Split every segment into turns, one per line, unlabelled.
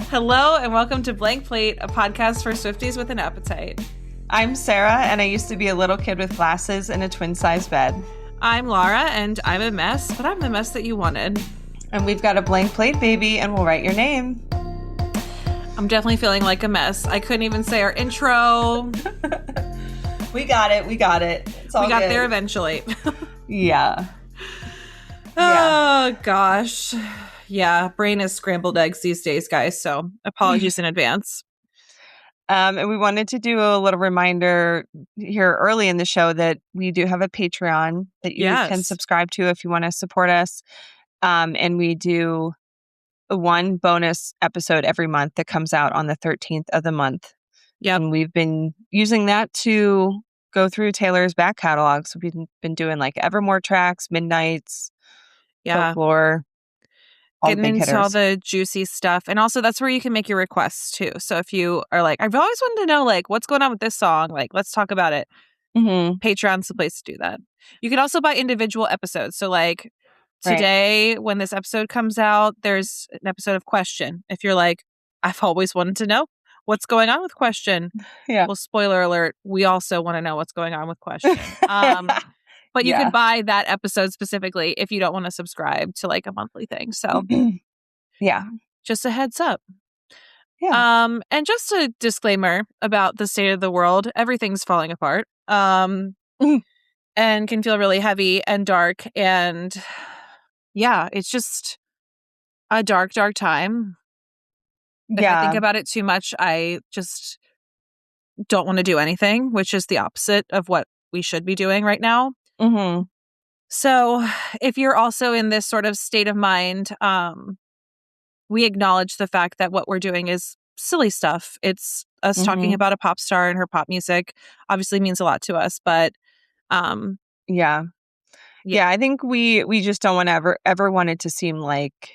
Hello and welcome to Blank Plate, a podcast for Swifties with an appetite.
I'm Sara, and I used to be a little kid with glasses in a twin-size bed.
I'm Laura, and I'm a mess, but I'm the mess that you wanted.
And we've got a blank plate, baby, and we'll write your name.
I'm definitely feeling like a mess. I couldn't even say our intro.
We got it. It's all
we got
good.
there eventually.
Yeah.
Oh, gosh. Yeah, brain is scrambled eggs these days, guys, so apologies in advance.
And we wanted to do a little reminder here early in the show that we do have a Patreon that you can subscribe to if you want to support us. And we do one bonus episode every month that comes out on the 13th of the month.
Yep.
And we've been using that to go through Taylor's back catalog. So we've been doing like Evermore tracks, Midnights, Folklore.
Getting into all the juicy stuff. And also that's where you can make your requests too. So if you are like, I've always wanted to know like what's going on with this song, like let's talk about it.
Mm-hmm.
Patreon's the place to do that. You can also buy individual episodes. So like today, when this episode comes out, there's an episode of Question. If you're like, I've always wanted to know what's going on with Question.
Yeah.
Well, spoiler alert, we also want to know what's going on with Question. But you could buy that episode specifically if you don't want to subscribe to like a monthly thing. So
yeah,
just a heads up.
Yeah.
And just a disclaimer about the state of the world. Everything's falling apart. And can feel really heavy and dark. And yeah, it's just a dark, dark time. If I think about it too much, I just don't want to do anything, which is the opposite of what we should be doing right now.
Mm-hmm.
So if you're also in this sort of state of mind, we acknowledge the fact that what we're doing is silly stuff. It's us talking about a pop star and her pop music obviously means a lot to us, but
yeah, I think we just don't want to ever want it to seem like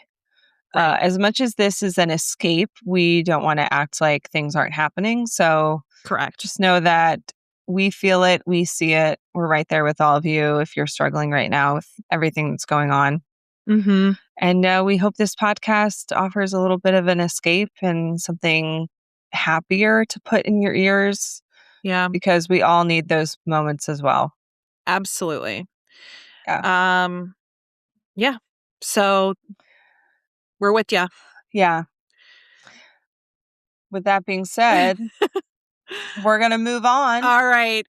as much as this is an escape, we don't want to act like things aren't happening. So
correct.
Just know that we feel it, we see it. We're right there with all of you if you're struggling right now with everything that's going on.
Mm-hmm.
And we hope this podcast offers a little bit of an escape and something happier to put in your ears.
Yeah.
Because we all need those moments as well.
Absolutely.
Yeah.
Yeah. So we're with you.
Yeah. With that being said, we're going to move on.
All right.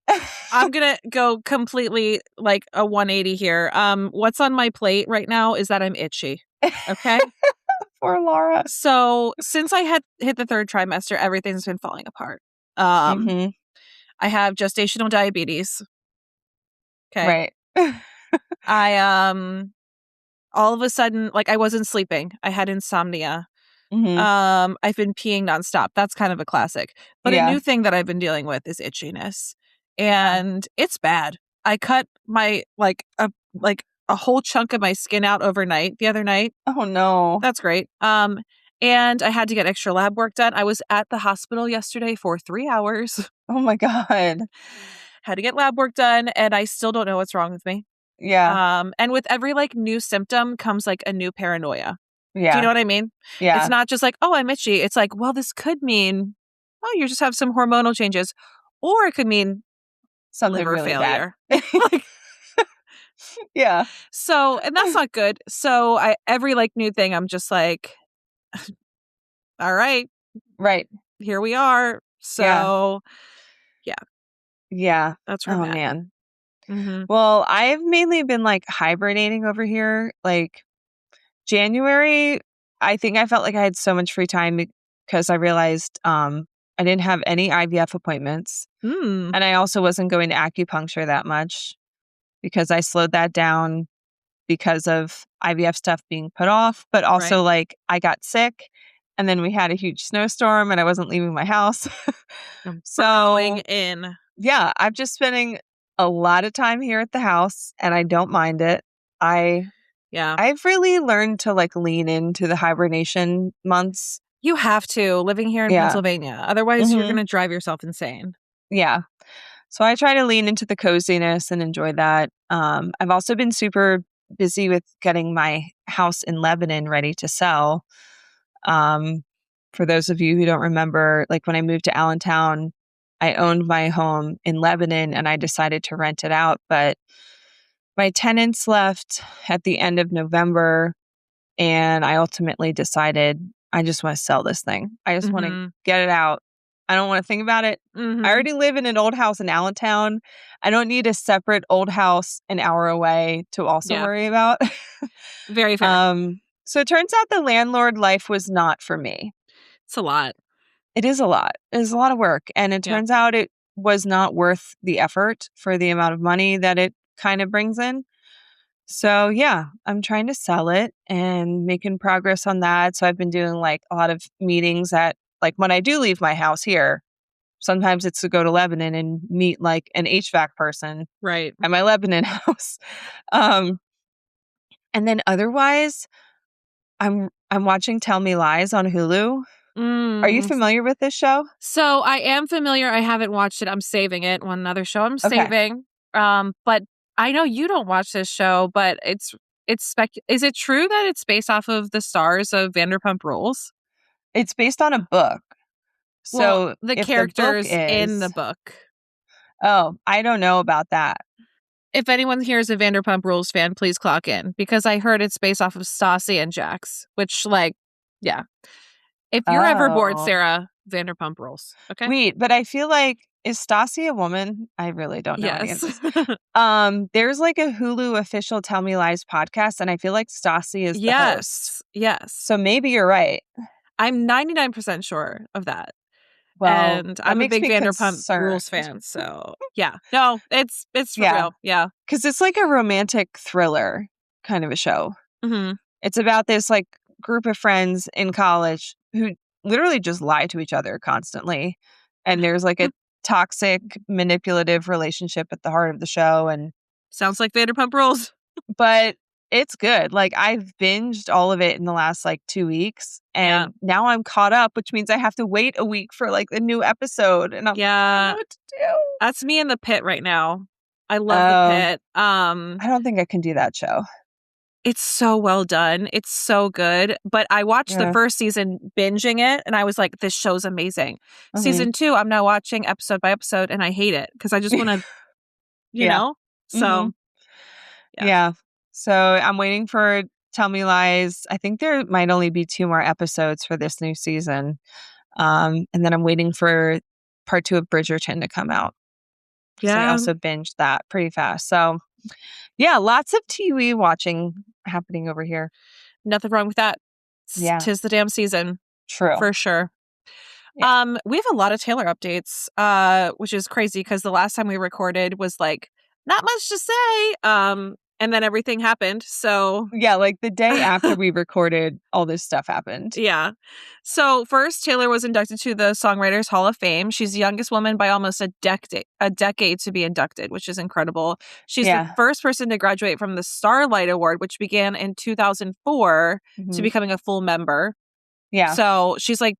I'm going to go completely like a 180 here. What's on my plate right now is that I'm itchy. Okay.
Poor Laura.
So since I had hit the third trimester, everything's been falling apart. I have gestational diabetes. Okay.
Right.
I all of a sudden, like I wasn't sleeping. I had insomnia. I've been peeing nonstop. That's kind of a classic. But a new thing that I've been dealing with is itchiness. And it's bad. I cut my a whole chunk of my skin out overnight the other night.
Oh no.
That's great. And I had to get extra lab work done. I was at the hospital yesterday for 3 hours.
Oh my God.
Had to get lab work done and I still don't know what's wrong with me.
Yeah.
And with every like new symptom comes like a new paranoia.
Yeah.
Do you know what I mean?
Yeah.
It's not just like, oh, I'm itchy. It's like, well, this could mean, oh, you just have some hormonal changes. Or it could mean
something
liver
really
failure.
Bad. Yeah.
So, and that's not good. So every like new thing, I'm just like, all right.
Right.
Here we are. So,
yeah.
That's where I'm at.
Man.
Mm-hmm.
Well, I've mainly been like hibernating over here. Like January, I think I felt like I had so much free time because I realized I didn't have any IVF appointments. And I also wasn't going to acupuncture that much because I slowed that down because of IVF stuff being put off. But also like I got sick and then we had a huge snowstorm and I wasn't leaving my house.
So going in.
Yeah, I'm just spending a lot of time here at the house and I don't mind it. I've really learned to like lean into the hibernation months.
You have to, living here in Pennsylvania. Otherwise, you're going to drive yourself insane.
Yeah. So I try to lean into the coziness and enjoy that. I've also been super busy with getting my house in Lebanon ready to sell. for those of you who don't remember, like when I moved to Allentown, I owned my home in Lebanon and I decided to rent it out. But my tenants left at the end of November, and I ultimately decided I just want to sell this thing. I just want to get it out. I don't want to think about it. I already live in an old house in Allentown. I don't need a separate old house an hour away to also worry about.
Very fair.
So it turns out the landlord life was not for me.
It's a lot.
It is a lot. It is a lot of work. And it turns out it was not worth the effort for the amount of money that it kind of brings in. So yeah, I'm trying to sell it and making progress on that. So I've been doing like a lot of meetings at, like, when I do leave my house here, sometimes it's to go to Lebanon and meet like an HVAC person
right
at my Lebanon house. And then otherwise, I'm watching Tell Me Lies on Hulu. Are you familiar with this show?
So I am familiar. I haven't watched it. I'm saving it. One other show I'm saving. But I know you don't watch this show, but is it true that it's based off of the stars of Vanderpump Rules?
It's based on a book. So
the
if
characters
the book is,
in the book.
Oh, I don't know about that.
If anyone here is a Vanderpump Rules fan, please clock in, because I heard it's based off of Stassi and Jax, which, like, yeah. If you're ever bored, Sarah, Vanderpump Rules. Okay.
Wait, but I feel like, is Stassi a woman? I really don't know any of this. There's like a Hulu official Tell Me Lies podcast, and I feel like Stassi is the host.
Yes.
So maybe you're right.
I'm 99% sure of that.
Well,
and I'm a big Vanderpump Rules fan. So yeah, no, it's for real. Yeah.
Because it's like a romantic thriller kind of a show. It's about this like group of friends in college who literally just lie to each other constantly. And there's like a toxic, manipulative relationship at the heart of the show. And
sounds like Vanderpump Rules.
But it's good. Like, I've binged all of it in the last like 2 weeks, and now I'm caught up, which means I have to wait a week for like a new episode. And I don't know what to do.
That's me in The Pit right now. I love The Pit.
I don't think I can do that show.
It's so well done. It's so good. But I watched the first season binging it, and I was like, this show's amazing. Season 2, I'm now watching episode by episode, and I hate it because I just want to, you know? So,
yeah. So I'm waiting for Tell Me Lies. I think there might only be 2 more episodes for this new season. And then I'm waiting for part 2 of Bridgerton to come out. Because I also binged that pretty fast. So yeah, lots of TV watching happening over here.
Nothing wrong with that.
Yeah.
'Tis the damn season.
True.
For sure.
Yeah.
We have a lot of Taylor updates, which is crazy because the last time we recorded was like not much to say. And then everything happened. So
yeah, like the day after we recorded, all this stuff happened.
Yeah. So first, Taylor was inducted to the Songwriters Hall of Fame. She's the youngest woman by almost a decade to be inducted, which is incredible. She's the first person to graduate from the Starlight Award, which began in 2004 to becoming a full member.
Yeah.
So she's like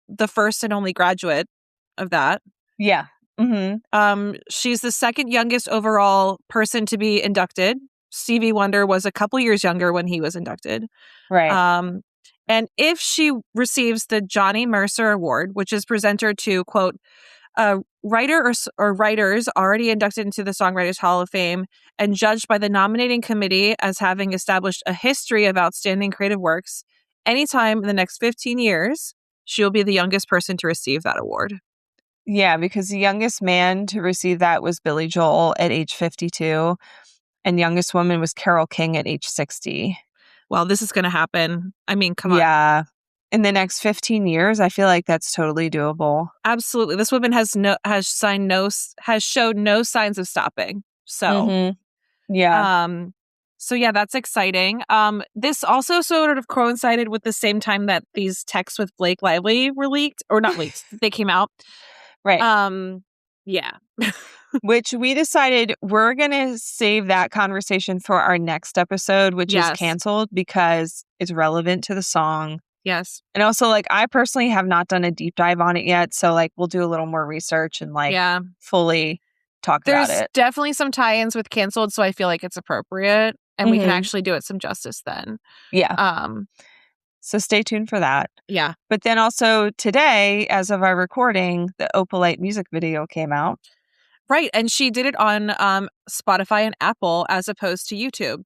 the first and only graduate of that.
Yeah.
She's the second youngest overall person to be inducted. Stevie Wonder was a couple years younger when he was inducted.
Right.
And if she receives the Johnny Mercer Award, which is presented to, quote, a writer or writers already inducted into the Songwriters Hall of Fame and judged by the nominating committee as having established a history of outstanding creative works, anytime in the next 15 years, she'll be the youngest person to receive that award.
Yeah, because the youngest man to receive that was Billy Joel at age 52. And youngest woman was Carole King at age 60.
Well, this is going to happen. I mean, come on.
Yeah. In the next 15 years, I feel like that's totally doable.
Absolutely. This woman has showed no signs of stopping. So,
yeah.
So yeah, that's exciting. This also sort of coincided with the same time that these texts with Blake Lively were leaked, or not leaked. They came out.
Right.
Yeah.
Which we decided we're going to save that conversation for our next episode, which is canceled because it's relevant to the song.
Yes.
And also, like, I personally have not done a deep dive on it yet. So, like, we'll do a little more research and, like, fully talk about it.
There's definitely some tie-ins with canceled, so I feel like it's appropriate. And we can actually do it some justice then.
Yeah. So stay tuned for that.
Yeah.
But then also today, as of our recording, the Opalite music video came out.
Right. And she did it on Spotify and Apple as opposed to YouTube.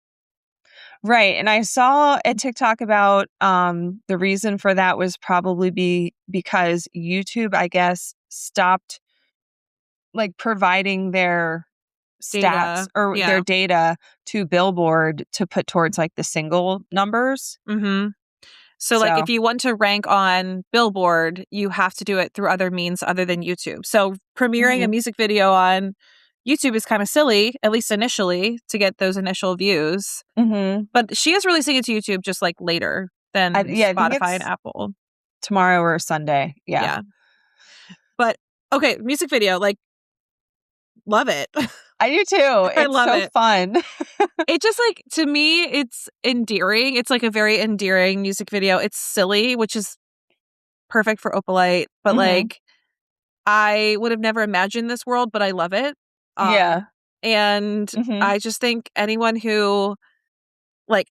Right. And I saw a TikTok about the reason for that was probably because YouTube, I guess, stopped like providing their stats
Data.
or their
Yeah.
data to Billboard to put towards like the single numbers.
Mm-hmm. So, like,
So,
if you want to rank on Billboard, you have to do it through other means other than YouTube. So, premiering a
mhm.
music video on YouTube is kind of silly, at least initially, to get those initial views.
Mhm.
But she is releasing it to YouTube just like later than
Yeah, I think
Spotify and
it's
Apple.
tomorrow or Sunday. Yeah.
Yeah. But okay, music video, like, love it.
I do too.
I
It's
love
so
it.
fun.
It just like, to me, it's endearing. It's like a very endearing music video. It's silly, which is perfect for Opalite, but
Mhm.
like, I would have never imagined this world, but I love it.
Yeah.
And
Mhm.
I just think anyone who I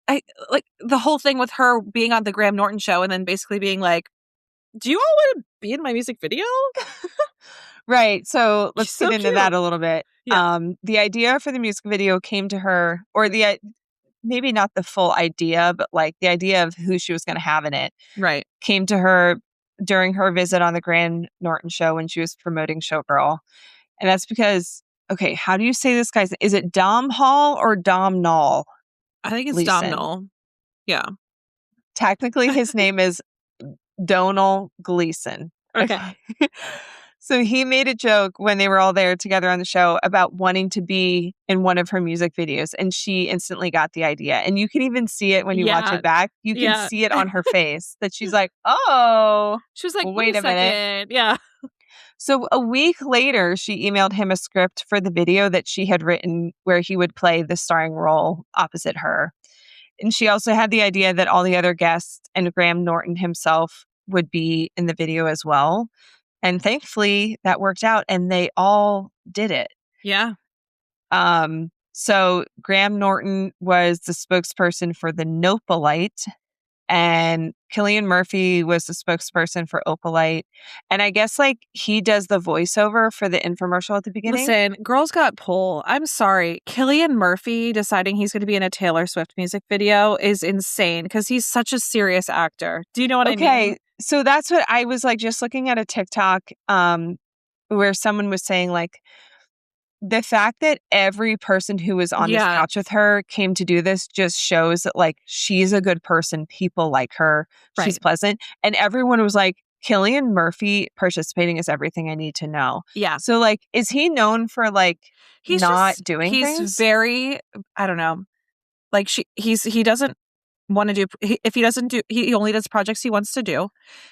like the whole thing with her being on the Graham Norton show and then basically being like, "Do you all want to be in my music video?"
Right. So
She's
let's get
so
into that
cute.
a little bit.
Yeah.
The idea for the music video came to her, or maybe not the full idea, but like the idea of who she was going to have in it
Right.
came to her during her visit on the Graham Norton show when she was promoting Showgirl. And that's because, okay, how do you say this guy's? Is it Dom Hall or Dom Nall
I think it's
Gleason?
Domhnall. Yeah.
Technically, his name is Donal Gleason.
Okay.
Okay. So he made a joke when they were all there together on the show about wanting to be in one of her music videos. And she instantly got the idea. And you can even see it when you watch
Yeah.
it back. You can
Yeah.
see it on her face that she's like, oh,
She was like,
well,
"Wait
wait
a
a minute.
second." Yeah.
So a week later, she emailed him a script for the video that she had written where he would play the starring role opposite her. And she also had the idea that all the other guests and Graham Norton himself would be in the video as well. And thankfully that worked out and they all did it.
Yeah.
So Graham Norton was the spokesperson for the Nopalite and Cillian Murphy was the spokesperson for Opalite. And I guess like he does the voiceover for the infomercial at the beginning.
Listen, girls got pull. I'm sorry. Cillian Murphy deciding he's going to be in a Taylor Swift music video is insane because he's such a serious actor. Do you know what I mean?
Okay. So that's what I was like just looking at a TikTok where someone was saying like the fact that every person who was on this
Yeah.
couch with her came to do this just shows that like she's a good person. People like her. She's
Right.
pleasant. And everyone was like, Cillian Murphy participating is everything I need to know.
Yeah.
So like, is he known for like
He's
not
just
doing
he's
things?
very, I don't know. Like he doesn't want to do if he doesn't do he only does projects he wants to do.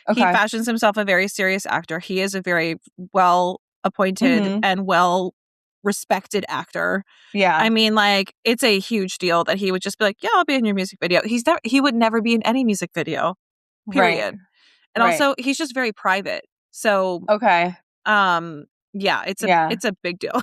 He
Okay.
fashions himself a very serious actor. He is a very well appointed
Hmm.
and well respected actor.
Yeah.
I mean, like, it's a huge deal that he would just be like, "Yeah, I'll be in your music video." He would never be in any music video.
Right.
Period. And
Right.
also, he's just very private. So,
Okay.
yeah,
Yeah.
it's a big deal.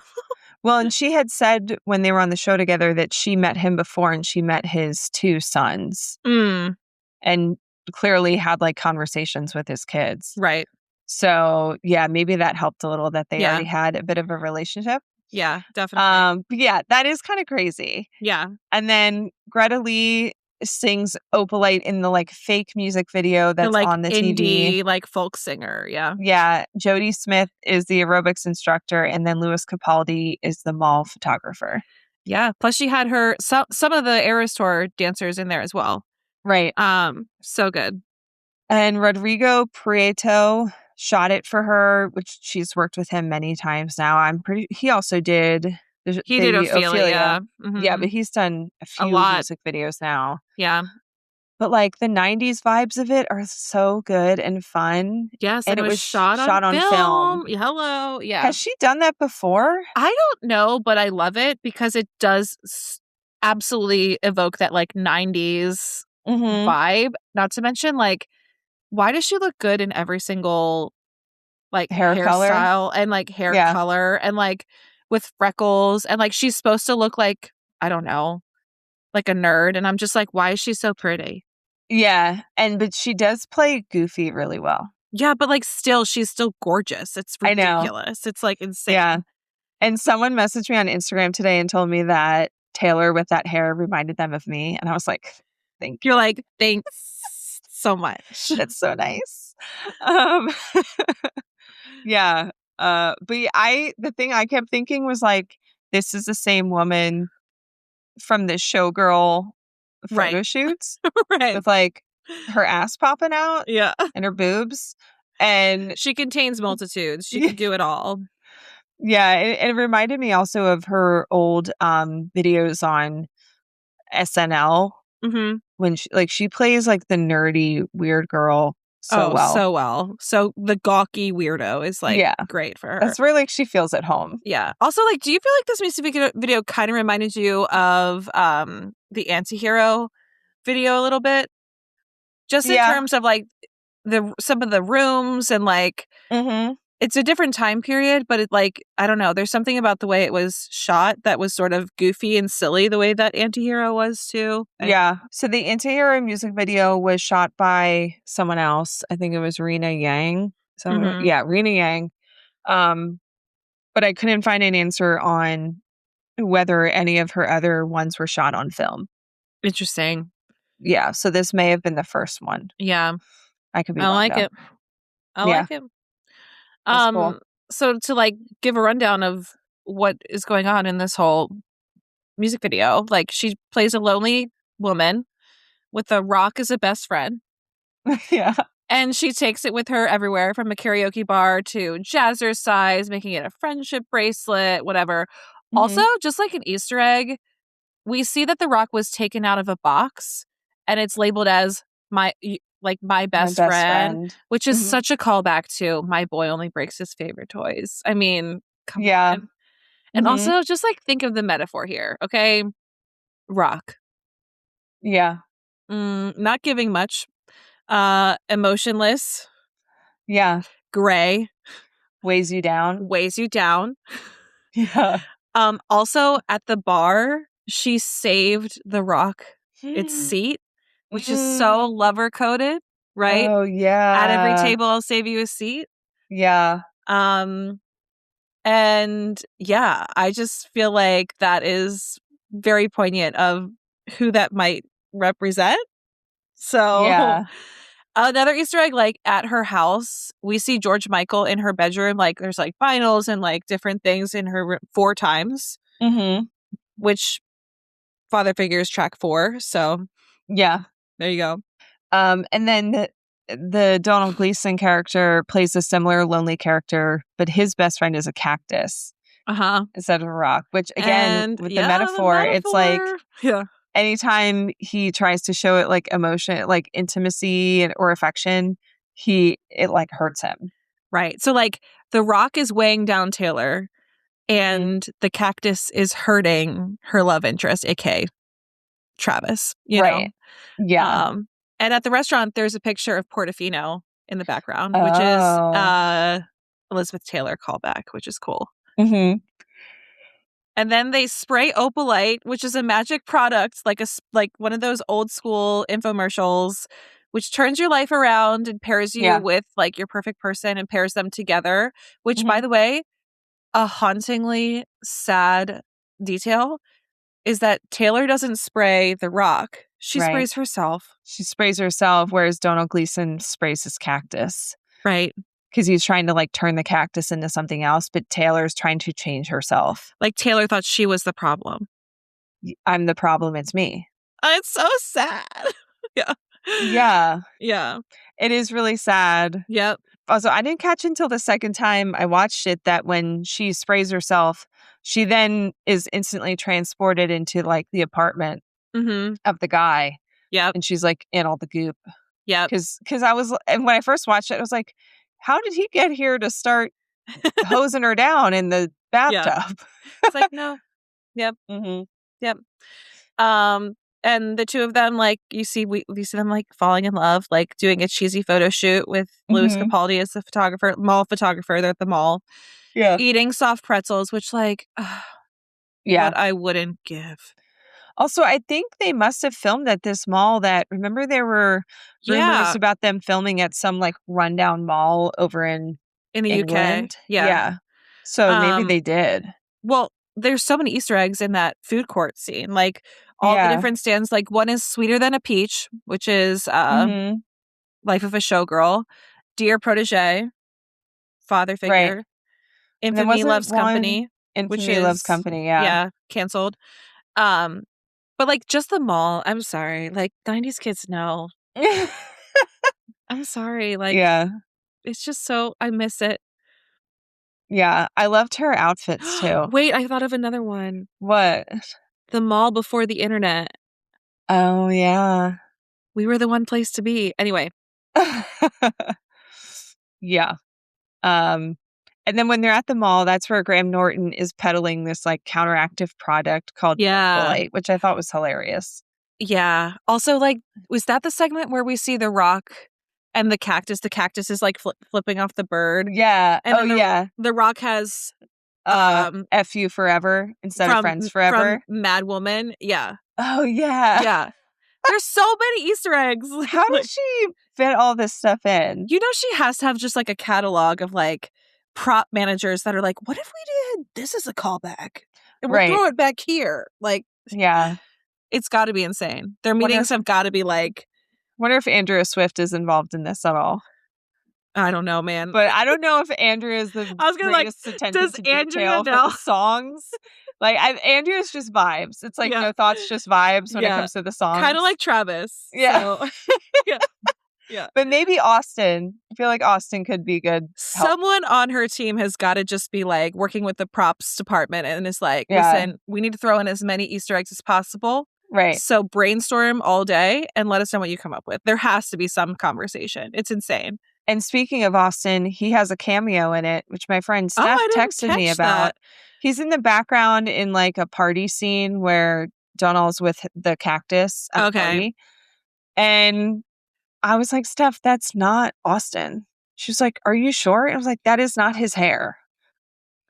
Well, and she had said when they were on the show together that she met him before and she met his two sons
Mm,
and clearly had like conversations with his kids.
right.
So, yeah, maybe that helped a little that they
Yeah.
already had a bit of a relationship.
Yeah, definitely.
But yeah, that is kind of crazy.
Yeah.
And then Greta Lee sings Opalite in the like fake music video
The,
that's
like,
on the TV.
indie, like, folk singer. Yeah.
Yeah, Jody Smith is the aerobics instructor, and then Louis Capaldi is the mall photographer.
Yeah. Plus, she had some of the Eras Tour dancers in there as well.
Right.
So good.
And Rodrigo Prieto shot it for her, which she's worked with him many times now. He also did
He did Ophelia.
Yeah, but
Mhm.
he's done a
A
few
lot.
music videos now.
Yeah.
But like the 90s vibes of it are so good and fun.
Yes,
And
and it
it
was
was
shot
shot on film.
film. Hello. Yeah.
Has she done that before?
I don't know, but I love it because it does absolutely evoke that like 90s
Mm-hmm.
vibe. Not to mention, like, why does she look good in every single like
Hair color?
hairstyle and like hair
Yeah.
color and like with freckles and like she's supposed to look like, I don't know, like a nerd. And I'm just like, why is she so pretty?
Yeah, but she does play Goofy really well.
Yeah, but like still, she's still gorgeous. It's
I know.
ridiculous. It's like insane.
Yeah. And someone messaged me on Instagram today and told me that Taylor with that hair reminded them of me. And I was like, thank you.
You're like, thanks so much.
That's so nice. Yeah. But the thing I kept thinking was like, this is the same woman from the showgirl photo
Right.
shoots
Right.
with like her ass popping out
Yeah.
and her boobs. And
She contains multitudes. She can do it all.
yeah, it reminded me also of her old videos on SNL
Mm-hmm.
when she plays like the nerdy weird girl so well.
So well. So the gawky weirdo is like great for her.
That's where like she feels at home.
Yeah. Also, like, do you feel like this music video kind of reminded you of the Antihero video a little bit? Just in terms of like some of the rooms and like it's a different time period, but it like I don't know. There's something about the way it was shot that was sort of goofy and silly, the way that Antihero was too.
Yeah. So the Antihero music video was shot by someone else. I think it was Rena Yang. Yeah, Rena Yang. But I couldn't find an answer on whether any of her other ones were shot on film.
Interesting.
Yeah. So this may have been the first one.
Yeah.
I could be
I
wrong,
like
though.
it. I like it.
Cool.
So to like give a rundown of what is going on in this whole music video, like she plays a lonely woman with a rock as a best friend.
Yeah.
And she takes it with her everywhere from a karaoke bar to jazzercise, making it a friendship bracelet, whatever. Also, just like an Easter egg, we see that the rock was taken out of a box and it's labeled as my best friend, which is such a callback to My Boy Only Breaks His Favorite Toys. I mean, come on. And also just like think of the metaphor here, okay? Rock.
Yeah.
Not giving much. Emotionless.
Yeah.
Gray.
Weighs you down.
Yeah. Also at the bar, she saved the rock its seat, which is so lover coded, right?
Oh yeah.
At every table, I'll save you a seat.
Yeah.
And yeah, I just feel like that is very poignant of who that might represent. So another Easter egg, like at her house, we see George Michael in her bedroom. Like there's like vinyls and like different things in her room 4 times, which Father Figures track 4. So
yeah,
there you go.
And then the Donald Gleason character plays a similar lonely character, but his best friend is a cactus instead of a rock. Which again, with the metaphor, it's like anytime he tries to show it like emotion, like intimacy or affection, it like hurts him.
Right. So like the rock is weighing down Taylor and the cactus is hurting her love interest, aka Travis, you know?
Yeah.
And at the restaurant, there's a picture of Portofino in the background, which is Elizabeth Taylor callback, which is cool. And then they spray Opalite, which is a magic product, like one of those old school infomercials, which turns your life around and pairs you with like your perfect person and pairs them together. Which, by the way, a hauntingly sad detail is that Taylor doesn't spray the rock. She sprays herself.
She sprays herself, whereas Donald Gleason sprays his cactus.
Right.
Because he's trying to like turn the cactus into something else, but Taylor's trying to change herself.
Like Taylor thought she was the problem.
I'm the problem, it's me.
It's so sad. Yeah.
It is really sad.
Yep.
Also, I didn't catch until the second time I watched it that when she sprays herself, she then is instantly transported into like the apartment of the guy.
Yep.
And she's like in all the goop.
Yep.
Because and when I first watched it, I was like, how did he get here to start hosing her down in the bathtub?
It's like, no. Yep. Yep. And the two of them, like, we see them like falling in love, like doing a cheesy photo shoot with Louis Capaldi as the mall photographer. They're at the mall. Yeah. Eating soft pretzels, which like, what I wouldn't give.
Also, I think they must have filmed at this mall that, remember there were rumors
Yeah,
about them filming at some like rundown mall over in
in the UK.
England?
Yeah.
Yeah. So maybe
Um,
they did.
well, there's so many Easter eggs in that food court scene. Like all the
Yeah.
different stands, like one is Sweeter Than a Peach, which is
Mm-hmm.
Life of a Showgirl, Dear Protege, father
Right.
figure,
And then
Infamy
wasn't
Loves
one
Company, which
Infamy Loves
is
Company? Yeah.
yeah, canceled. Um, but like just the mall, I'm sorry. Like 90s kids know. I'm sorry. Like
Yeah.
it's just so I miss it.
Yeah. I loved her outfits too.
Wait, I thought of another one.
What?
The mall before the internet.
Oh, yeah.
We were the one place to be. Anyway,
Yeah. Um, and then when they're at the mall, that's where Graham Norton is peddling this like counteractive product called
yeah.
Opalite, which I thought was hilarious.
Yeah. Also, like, was that the segment where we see the rock and the cactus? The cactus is like flipping off the bird.
Yeah.
And
Oh,
then
yeah.
the rock has um
F you forever instead of friends
from
forever.
Mad Woman. Yeah.
Oh, yeah.
Yeah. There's so many Easter eggs.
How
Like,
does she fit all this stuff in?
you know, she has to have just like a catalog of like prop managers that are like, what if we did this is a callback? And we'll
Right.
throw it back here. Like,
Yeah.
it's got to be insane. Their
Wonder
meetings
if
have got to be like,
wonder if Andrea Swift is involved in this at all.
I don't know, man.
But I don't know if Andrea is the
I was gonna like,
greatest attention
does
to
Andrea
detail for
know?
the songs. Like Andrea's just vibes. It's like
Yeah.
no thoughts, just vibes when it
Yeah.
comes to the songs.
Kind of like Travis.
Yeah.
So, yeah. Yeah.
But maybe Austin. I feel like Austin could be good help.
Someone on her team has got to just be like working with the props department and is like,
Yeah.
listen, we need to throw in as many Easter eggs as possible.
Right.
So brainstorm all day and let us know what you come up with. There has to be some conversation. It's insane.
And speaking of Austin, he has a cameo in it, which my friend Steph
I didn't
texted me
catch
about.
that.
He's in the background in like a party scene where Donald's with the cactus at the
Okay.
party. And I was like, Steph, that's not Austin. She was like, are you sure? I was like, that is not his hair.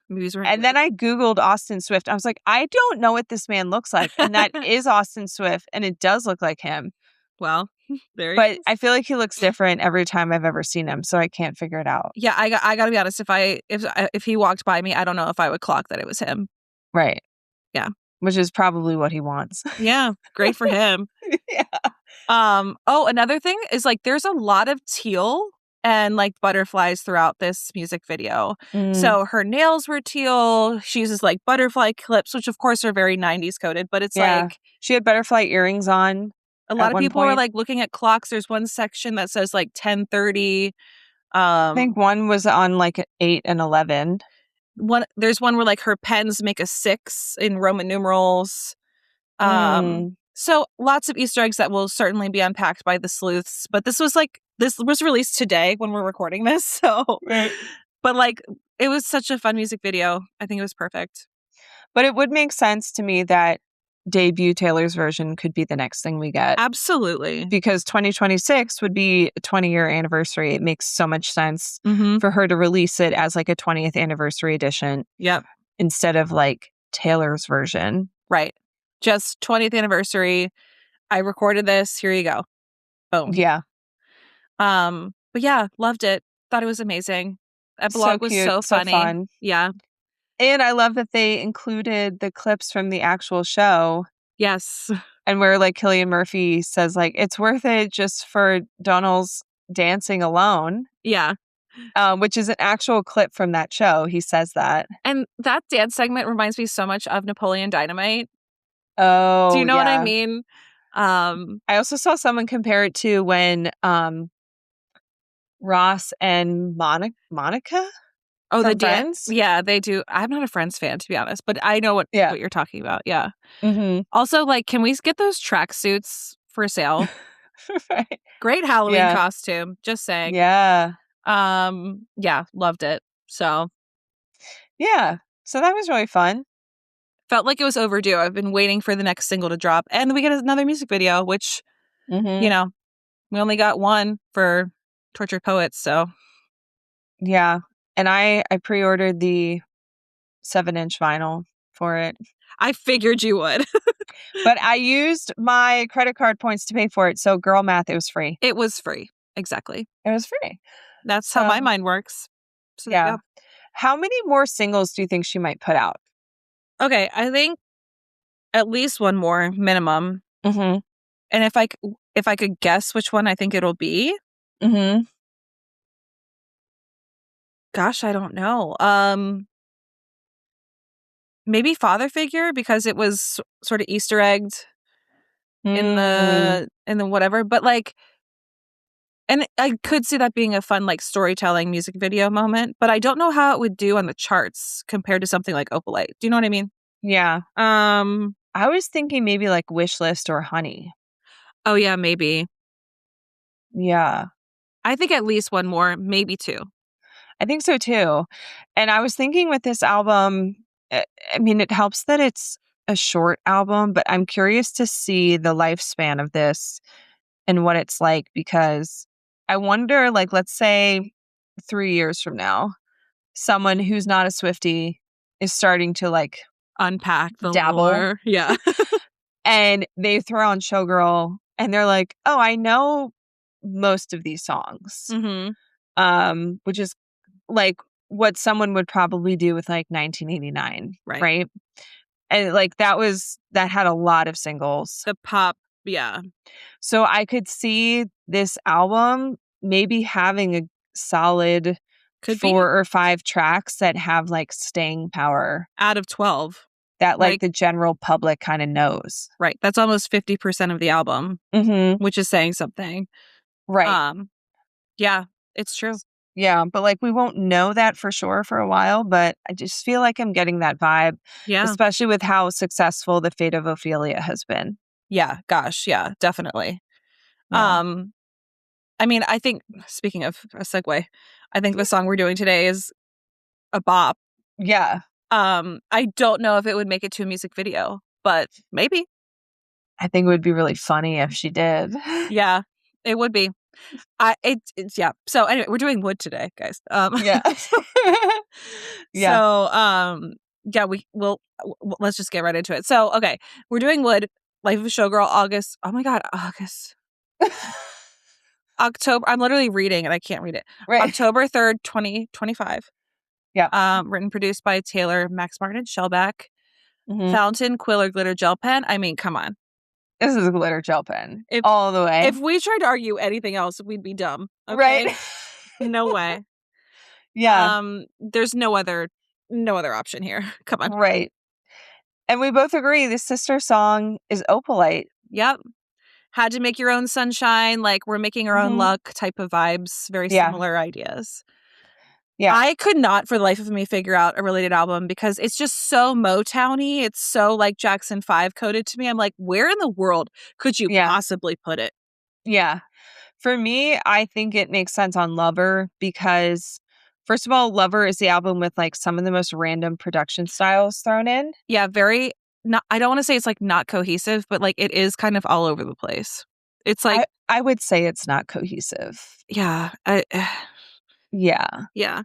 And then I Googled Austin Swift. I was like, I don't know what this man looks like. And that is Austin Swift. And it does look like him.
Well, there he
But
is.
I feel like he looks different every time I've ever seen him. So I can't figure it out.
Yeah, I got to be honest. If he walked by me, I don't know if I would clock that it was him.
Right.
Yeah.
Which is probably what he wants.
Yeah, great for him.
Yeah.
Oh, another thing is like there's a lot of teal and like butterflies throughout this music video. So her nails were teal. She uses like butterfly clips, which of course are very 90s coded, but it's like
she had butterfly earrings on.
A lot of people were
point.
like looking at clocks. There's one section that says like 10:30.
I think one was on like 8 and 11.
There's one where like her pens make a 6 in Roman numerals. So lots of Easter eggs that will certainly be unpacked by the sleuths. But this was released today when we're recording this. So, but like it was such a fun music video. I think it was perfect.
But it would make sense to me that debut Taylor's version could be the next thing we get.
Absolutely.
Because 2026 would be a 20-year anniversary. It makes so much sense for her to release it as like a 20th anniversary edition.
Yep.
Instead of like Taylor's version.
Right. Just 20th anniversary. I recorded this. Here you go. Boom.
Yeah.
But yeah, loved it. Thought it was amazing. That blog was so funny.
So fun.
Yeah.
And I love that they included the clips from the actual show.
Yes.
And where like Cillian Murphy says like, it's worth it just for Donald's dancing alone.
Yeah.
Which is an actual clip from that show. He says that.
And that dance segment reminds me so much of Napoleon Dynamite.
Oh,
do you know what I mean?
I also saw someone compare it to when Ross and Monica.
Oh, the
dance.
Yeah, they do. I'm not a Friends fan, to be honest, but I know what you're talking about. Yeah. Also, like, can we get those tracksuits for sale?
Right.
Great Halloween costume. Just saying.
Yeah.
Yeah, loved it. So.
Yeah. So that was really fun.
Felt like it was overdue. I've been waiting for the next single to drop. And we get another music video, which, you know, we only got one for Tortured Poets, so.
Yeah. And I pre-ordered the 7-inch vinyl for it.
I figured you would.
But I used my credit card points to pay for it. So girl math, it was free.
It was free. Exactly.
It was free.
That's how my
So
mind works. So there you
yeah.
go.
How many more singles do you think she might put out?
Okay, I think at least one more minimum.
Mm-hmm.
And if I could guess which one I think it'll be,
Mm-hmm.
gosh, I don't know. Maybe Father Figure, because it was sort of Easter egged
Mm.
in the whatever. But like, and I could see that being a fun like storytelling music video moment. But I don't know how it would do on the charts compared to something like Opalite. Do you know what I mean?
Yeah.
Um.
I was thinking maybe like Wishlist or Honey.
Oh yeah, maybe.
Yeah.
I think at least one more, maybe two.
I think so too. And I was thinking with this album, I mean, it helps that it's a short album, but I'm curious to see the lifespan of this and what it's like because I wonder, like, let's say 3 years from now, someone who's not a Swiftie is starting to like
Unpack the
dabble
lore. Yeah.
and they throw on Showgirl and they're like, oh, I know most of these songs,
Mm-hmm.
which is like what someone would probably do with like 1989,
Right.
right? And like that had a lot of singles.
The pop. Yeah.
So I could see this album maybe having a solid
Could be
4 or 5 tracks that have like staying power
out of 12.
that like
Like,
the general public kind of knows.
right. That's almost 50% of the album,
Mm-hmm.
which is saying something.
Right.
Yeah, it's true.
Yeah, but like we won't know that for sure for a while, but I just feel like I'm getting that vibe,
Yeah.
especially with how successful The Fate of Ophelia has been.
Yeah. Gosh. Yeah, definitely.
Yeah.
I mean, I think, speaking of a segue, I think the song we're doing today is a bop.
Yeah.
I don't know if it would make it to a music video, but maybe.
I think it would be really funny if she did.
Yeah, it would be. It's yeah. So anyway, we're doing Wood today, guys.
Yeah. Yeah.
So yeah, let's just get right into it. So okay, we're doing Wood, Life of a Showgirl, August. Oh my God, August. October. I'm literally reading and I can't read it.
Right.
October 3rd, 2025.
Yeah.
Written, produced by Taylor, Max Martin, and Shellback.
Mm-hmm.
Fountain, Quill, or Glitter Gel Pen. I mean, come on.
This is a glitter gel pen
If
all the way.
if we tried to argue anything else, we'd be dumb. Okay?
Right.
No way.
Yeah.
There's no other option here. Come on.
Right. And we both agree the sister song is Opalite.
Yep. Had to make your own sunshine, like we're making our own
Mhm.
luck type of vibes, very
Yeah.
similar ideas.
Yeah.
I could not for the life of me figure out a related album because it's just so Motowny. It's so like Jackson 5 coded to me. I'm like, where in the world could you
Yeah.
possibly put it?
Yeah. For me, I think it makes sense on Lover because, first of all, Lover is the album with like some of the most random production styles thrown in.
Yeah, very not I don't want to say it's like not cohesive, but like it is kind of all over the place. It's like
I would say it's not cohesive.
yeah,
Yeah.
yeah.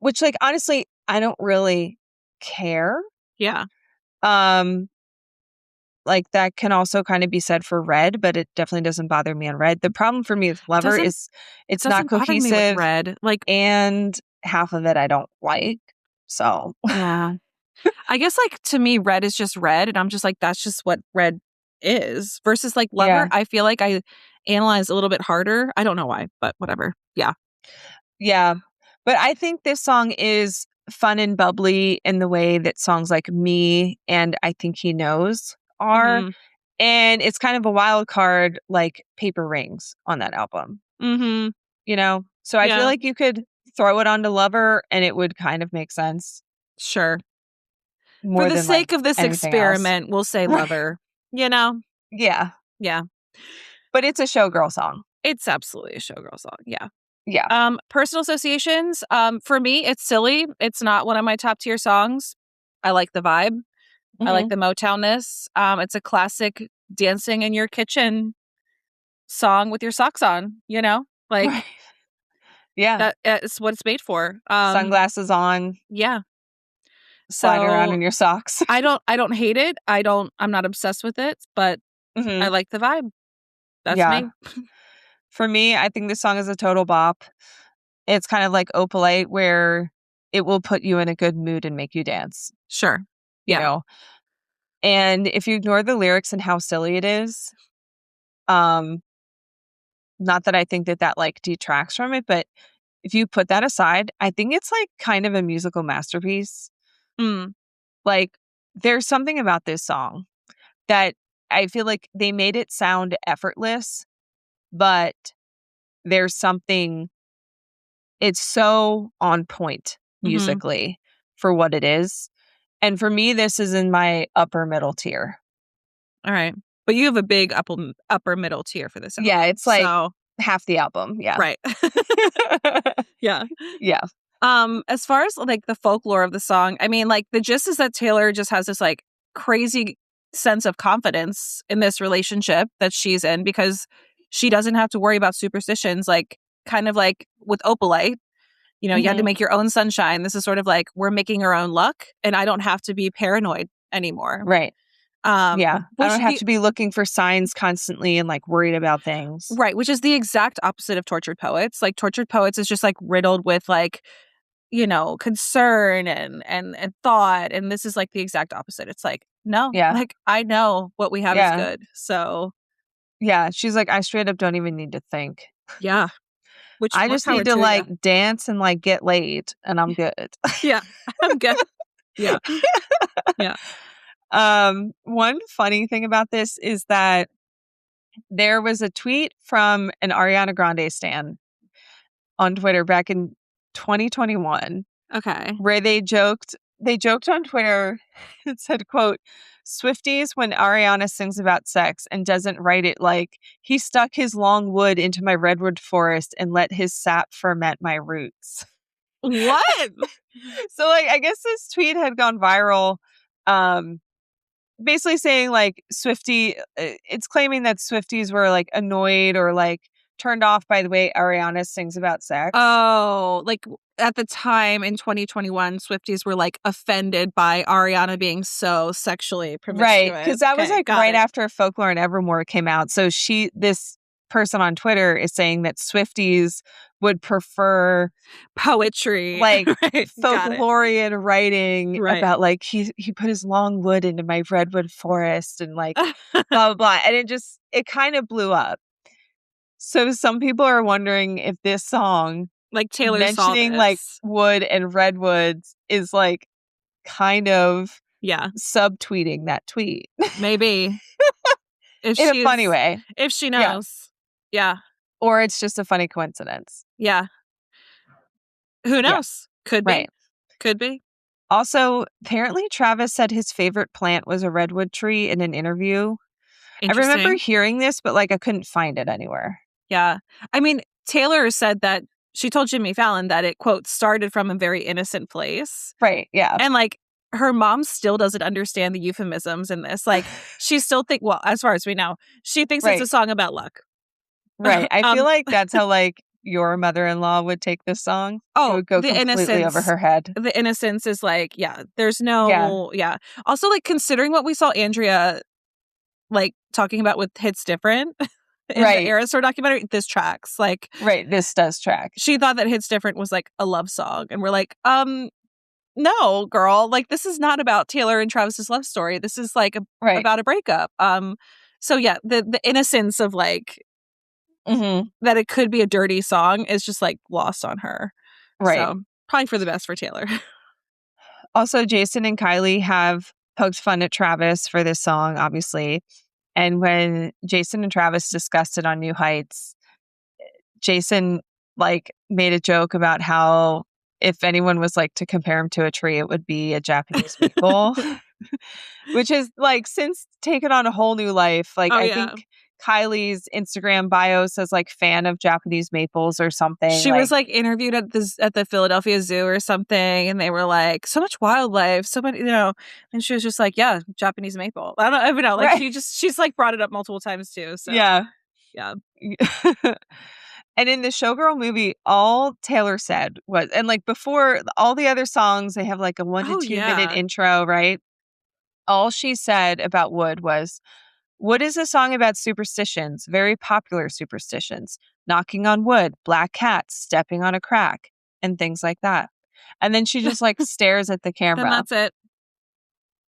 Which like honestly, I don't really care.
Yeah.
Like that can also kind of be said for Red, but it definitely doesn't bother me on Red. The problem for me with Lover is it's not
Doesn't bother me with
cohesive
Red. Like
and half of it I don't like. So
yeah. I guess like to me Red is just Red and I'm just like that's just what Red is versus like Lover.
yeah.
I feel like I analyze a little bit harder. I don't know why, but whatever. Yeah.
Yeah. But I think this song is fun and bubbly in the way that songs like Me and I Think He Knows are.
Mhm.
And it's kind of a wild card like Paper Rings on that album,
Mhm.
you know? So I feel
Yeah.
like you could throw it onto Lover and it would kind of make sense
Sure.
more
For the
than like
sake of this
anything else.
experiment, we'll say
Right.
Lover. You know?
Yeah.
Yeah.
But it's a showgirl song.
It's absolutely a showgirl song. Yeah.
Yeah.
Personal associations. For me, it's silly. It's not one of my top tier songs. I like the vibe. I like
Mhm.
the Motownness. It's a classic dancing in your kitchen song with your socks on, you know? Like
Right. Yeah.
that it's what it's made for.
Sunglasses on.
Yeah.
Flying around
So
in your socks.
I don't hate it. I'm not obsessed with it, but I like the vibe. That's me.
For me, I think this song is a total bop. It's kind of like Opalite, where it will put you in a good mood and make you dance,
Sure.
you
Yeah.
know? And if you ignore the lyrics and how silly it is, not that I think that like detracts from it, but if you put that aside, I think it's like kind of a musical masterpiece.
Mm.
Like, there's something about this song that I feel like they made it sound effortless, but there's something, it's so on point
Mhm.
musically for what it is. And for me, this is in my upper middle tier.
All right. But you have a big upper middle tier for this album.
Yeah, it's like
so
half the album. Yeah.
right. Yeah.
Yeah.
As far as like the folklore of the song, I mean, like the gist is that Taylor just has this like crazy sense of confidence in this relationship that she's in because she doesn't have to worry about superstitions, like kind of like with Opalite. You know, you had to make your own sunshine. This is sort of like we're making our own luck, and I don't have to be paranoid anymore.
Right. Yeah. I don't have
The
to be looking for signs constantly and like worried about things.
right, which is the exact opposite of Tortured Poets. Like Tortured Poets is just like riddled with like, you know, concern and thought, and this is like the exact opposite. It's like, no,
Yeah.
like I know what we have is
Yeah.
good. So
Yeah. She's like, I straight up don't even need to think.
yeah, which
I
more
just
power
need to
to
like
you.
dance and like get laid and I'm good.
Yeah, I'm good. Yeah, yeah.
One funny thing about this is that there was a tweet from an Ariana Grande stan on Twitter back in 2021
Okay.
where they joked on Twitter. It said, quote, Swifties when Ariana sings about sex and doesn't write it like he stuck his long wood into my redwood forest and let his sap ferment my roots.
What?
So like I guess this tweet had gone viral, basically saying like it's claiming that Swifties were like annoyed or like turned off by the way Ariana sings about sex.
Oh, like at the time in 2021, Swifties were like offended by Ariana being so sexually
Right,
promiscuous.
because that was
Okay,
like
got
right
it.
after Folklore and Evermore came out. So this person on Twitter is saying that Swifties would prefer
Poetry.
like
Right, got it.
folklorian writing
Right.
about like he put his long wood into my redwood forest and like blah blah blah. And it kind of blew up. So some people are wondering if this song
Like Taylor saw
mentioning like
this.
wood and redwoods is like kind of
Yeah,
subtweeting that tweet
maybe. If
in a funny
she's
way.
if she
Yeah.
knows. Yeah.
Or it's just a funny coincidence.
Yeah. Who
Yeah.
knows? Could be.
Right.
Could be.
Also, apparently Travis said his favorite plant was a redwood tree in an interview. I remember
Interesting.
hearing this, but like I couldn't find it anywhere.
Yeah. I mean, Taylor said that she told Jimmy Fallon that it, quote, started from a very innocent place.
Right. Yeah.
And like her mom still doesn't understand the euphemisms in this. Like she still well, as far as we know, she thinks it's
Right.
a song about luck.
Right. I feel like that's how like your mother-in-law would take this song. It would go
the
completely over her head.
The Innocence is like, yeah, there's no, yeah. Also, like considering what we saw Andrea like talking about with Hits Different in the Era Store documentary, this tracks. Like,
right, this does track.
She thought that Hits Different was like a love song, and we're like, no, girl, like this is not about Taylor and Travis's love story. This is like about a breakup. So yeah, the innocence of like that it could be a dirty song is just like lost on her.
Right.
So probably for the best for Taylor.
Also, Jason and Kylie have poked fun at Travis for this song, obviously. And when Jason and Travis discussed it on New Heights, Jason like made a joke about how if anyone was like to compare him to a tree, it would be a Japanese maple, which is like since taken on a whole new life. Like I think Kylie's Instagram bio says like fan of Japanese maples or something.
She was like interviewed at the Philadelphia Zoo or something, and they were like, so much wildlife, so many, you know, and she was just like, yeah, Japanese maple. I don't know, like she's like brought it up multiple times too. So yeah.
And in the Showgirl movie, all Taylor said was, and like before all the other songs, they have like a 1 to 2 minute intro, right? All she said about Wood was, Wood is a song about superstitions, very popular superstitions, knocking on wood, black cats, stepping on a crack, and things like that. And then she just like stares at the camera.
Then that's it.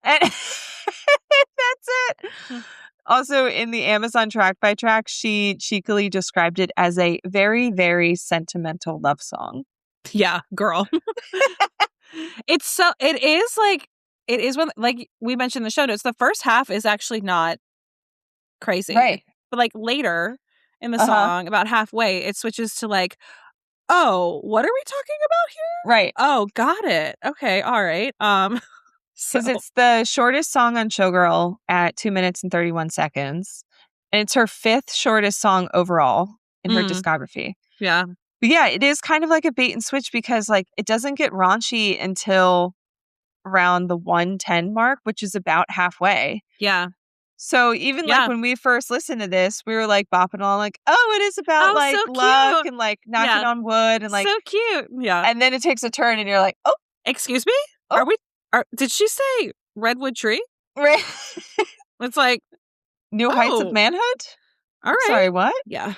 And that's it. Also, in the Amazon track by track, she cheekily described it as a very, very sentimental love song.
Yeah, girl. It is when, like we mentioned in the show notes, the first half is actually not crazy.
Right.
But like later in the song, about halfway, it switches to like, oh, what are we talking about here?
Right.
Oh, got it. Okay, all right.
Because it's the shortest song on Showgirl at 2 minutes and 31 seconds. And it's her 5th shortest song overall in her discography.
Yeah.
But yeah, it is kind of like a bait and switch because like it doesn't get raunchy until around the 1:10 mark, which is about halfway.
Yeah.
So even like when we first listened to this, we were like bopping along like, oh, it is about like
so
luck
cute.
and like knocking on wood and like
so cute. Yeah.
And then it takes a turn and you're like, oh,
excuse me?
Oh.
Did she say redwood tree?
Right.
It's like
New heights of manhood?
All right.
Sorry, what?
Yeah.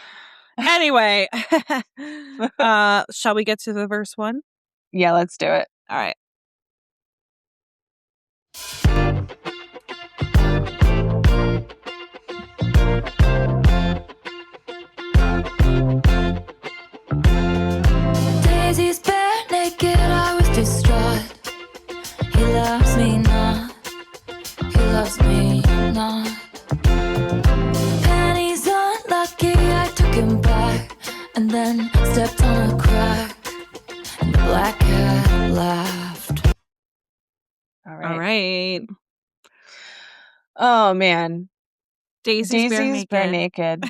Anyway, shall we get to the verse 1?
Yeah, let's do it.
All right.
Daisy's bare naked, I was distraught. He loves me not. He loves me not. Penny's unlucky, I took him back and then stepped on a crack. And the black cat laughed.
All right.
All right.
Oh, man.
Daisy's
bare naked.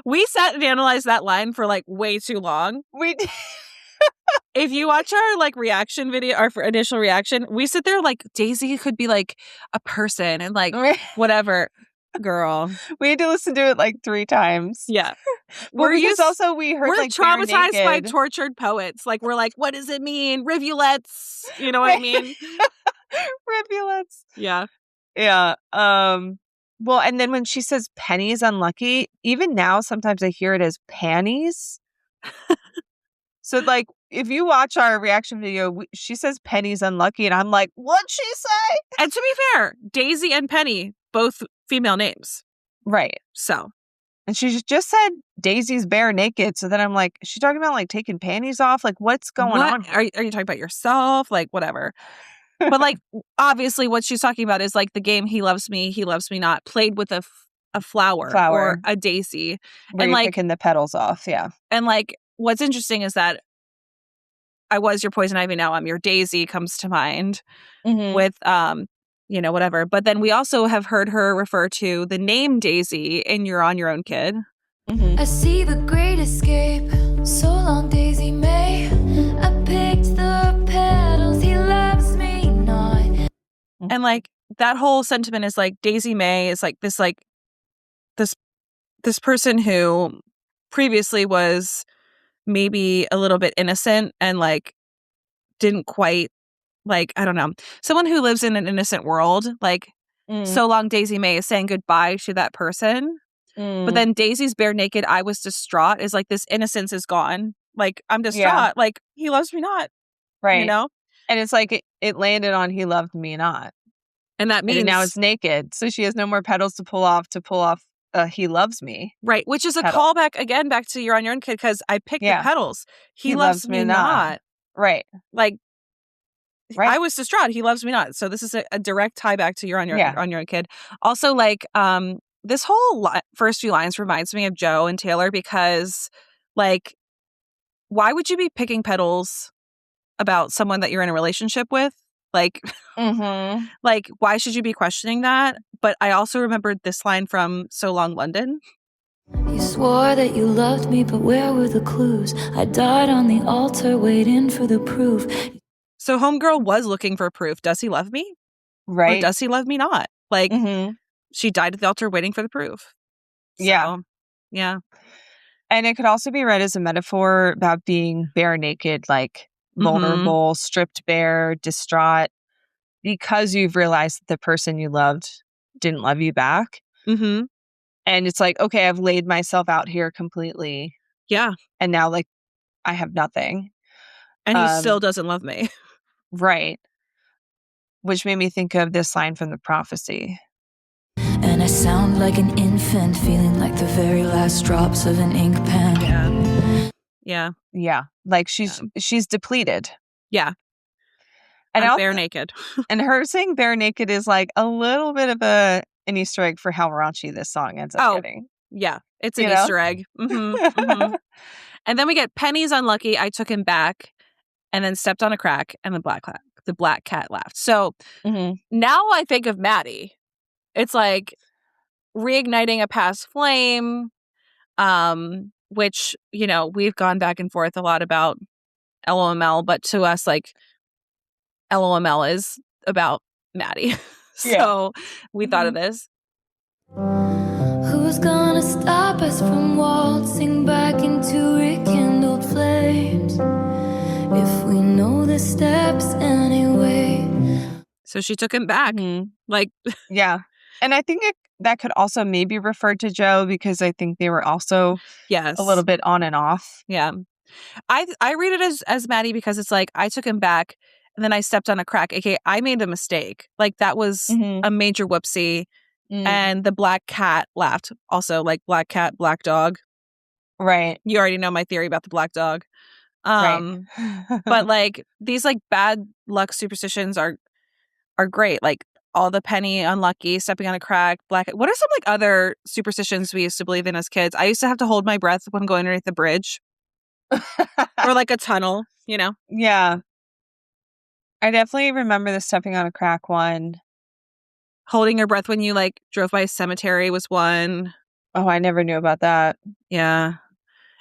We sat and analyzed that line for like way too long.
We did.
If you watch our like reaction video, our initial reaction, we sit there like Daisy could be like a person and like whatever. Girl,
we had to listen to it like 3 times.
Yeah,
we heard
we're
like
traumatized by tortured poets. Like we're like, what does it mean? Rivulets, you know what I mean?
Rivulets.
Yeah,
yeah. Well, and then when she says Penny's unlucky, even now sometimes I hear it as panties. So like if you watch our reaction video, she says Penny's unlucky, and I'm like, what'd she say?
And to be fair, Daisy and Penny, both female names.
Right.
So.
And she just said Daisy's bare naked. So then I'm like, is she talking about like taking panties off? Like what's going on?
Are you talking about yourself? Like whatever. But like obviously what she's talking about is like the game He Loves Me Not, played with a flower or a daisy.
Where
and
you're
like
picking the petals off. Yeah.
And like what's interesting is that I was your poison ivy, now I'm your daisy comes to mind with you know, whatever. But then we also have heard her refer to the name Daisy in You're on Your Own, Kid.
I see the great escape. So long, Daisy May. I picked the petals. He loves me not.
And like that whole sentiment is like Daisy May is like this person who previously was maybe a little bit innocent and like didn't quite like, I don't know, someone who lives in an innocent world, like so long Daisy May is saying goodbye to that person. But then Daisy's bare naked, I was distraught is like this innocence is gone. Like I'm distraught. Like he loves me not.
Right.
You know?
And it's like it landed on he loved me not.
And that means
now it's naked. So she has no more petals to pull off he loves me.
Right. Which is a callback again back to You're on Your Own, Kid, because I picked the petals. He loves me not.
Right.
Like I was distraught. He loves me not. So this is a direct tie back to You're on Your Own, Kid. Also, like this whole first few lines reminds me of Joe and Taylor because, like, why would you be picking petals about someone that you're in a relationship with? Like, like, why should you be questioning that? But I also remembered this line from So Long, London.
You swore that you loved me, but where were the clues? I died on the altar waiting for the proof.
So Homegirl was looking for proof. Does he love me?
Right.
Or does he love me not? Like, she died at the altar waiting for the proof. So,
yeah.
Yeah.
And it could also be read as a metaphor about being bare naked, like vulnerable, stripped bare, distraught, because you've realized that the person you loved didn't love you back.
Mm-hmm.
And it's like, okay, I've laid myself out here completely.
Yeah.
And now, like, I have nothing.
And he still doesn't love me.
Right. Which made me think of this line from the prophecy.
And I sound like an infant, feeling like the very last drops of an ink pen.
Yeah. Yeah.
Yeah. Like she's depleted.
Yeah.
And
I'm bare naked.
And her saying bare naked is like a little bit of an Easter egg for how raunchy this song ends up getting.
Yeah. It's an Easter egg. Mm-hmm. And then we get Penny's unlucky. I took him back and then stepped on a crack and the black cat laughed. So now I think of Maddie. It's like reigniting a past flame, which, you know, we've gone back and forth a lot about LOML, but to us, like, LOML is about Maddie. So we thought of this.
Who's gonna stop us from waltzing back into rekindled flames if we know the steps anyway?
So she took him back. Like,
yeah. And I think that could also maybe refer to Joe, because I think they were also a little bit on and off.
Yeah. I read it as Maddie because it's like, I took him back and then I stepped on a crack. Okay, I made a mistake. Like, that was a major whoopsie. And the black cat laughed. Also, like, black cat, black dog.
Right.
You already know my theory about the black dog.
Right.
But like, these like bad luck superstitions are great. Like, all the Penny unlucky, stepping on a crack, black. What are some like other superstitions we used to believe in as kids? I used to have to hold my breath when going underneath the bridge. Or like a tunnel, you know?
Yeah. I definitely remember the stepping on a crack one.
Holding your breath when you like drove by a cemetery was one.
Oh, I never knew about that.
Yeah.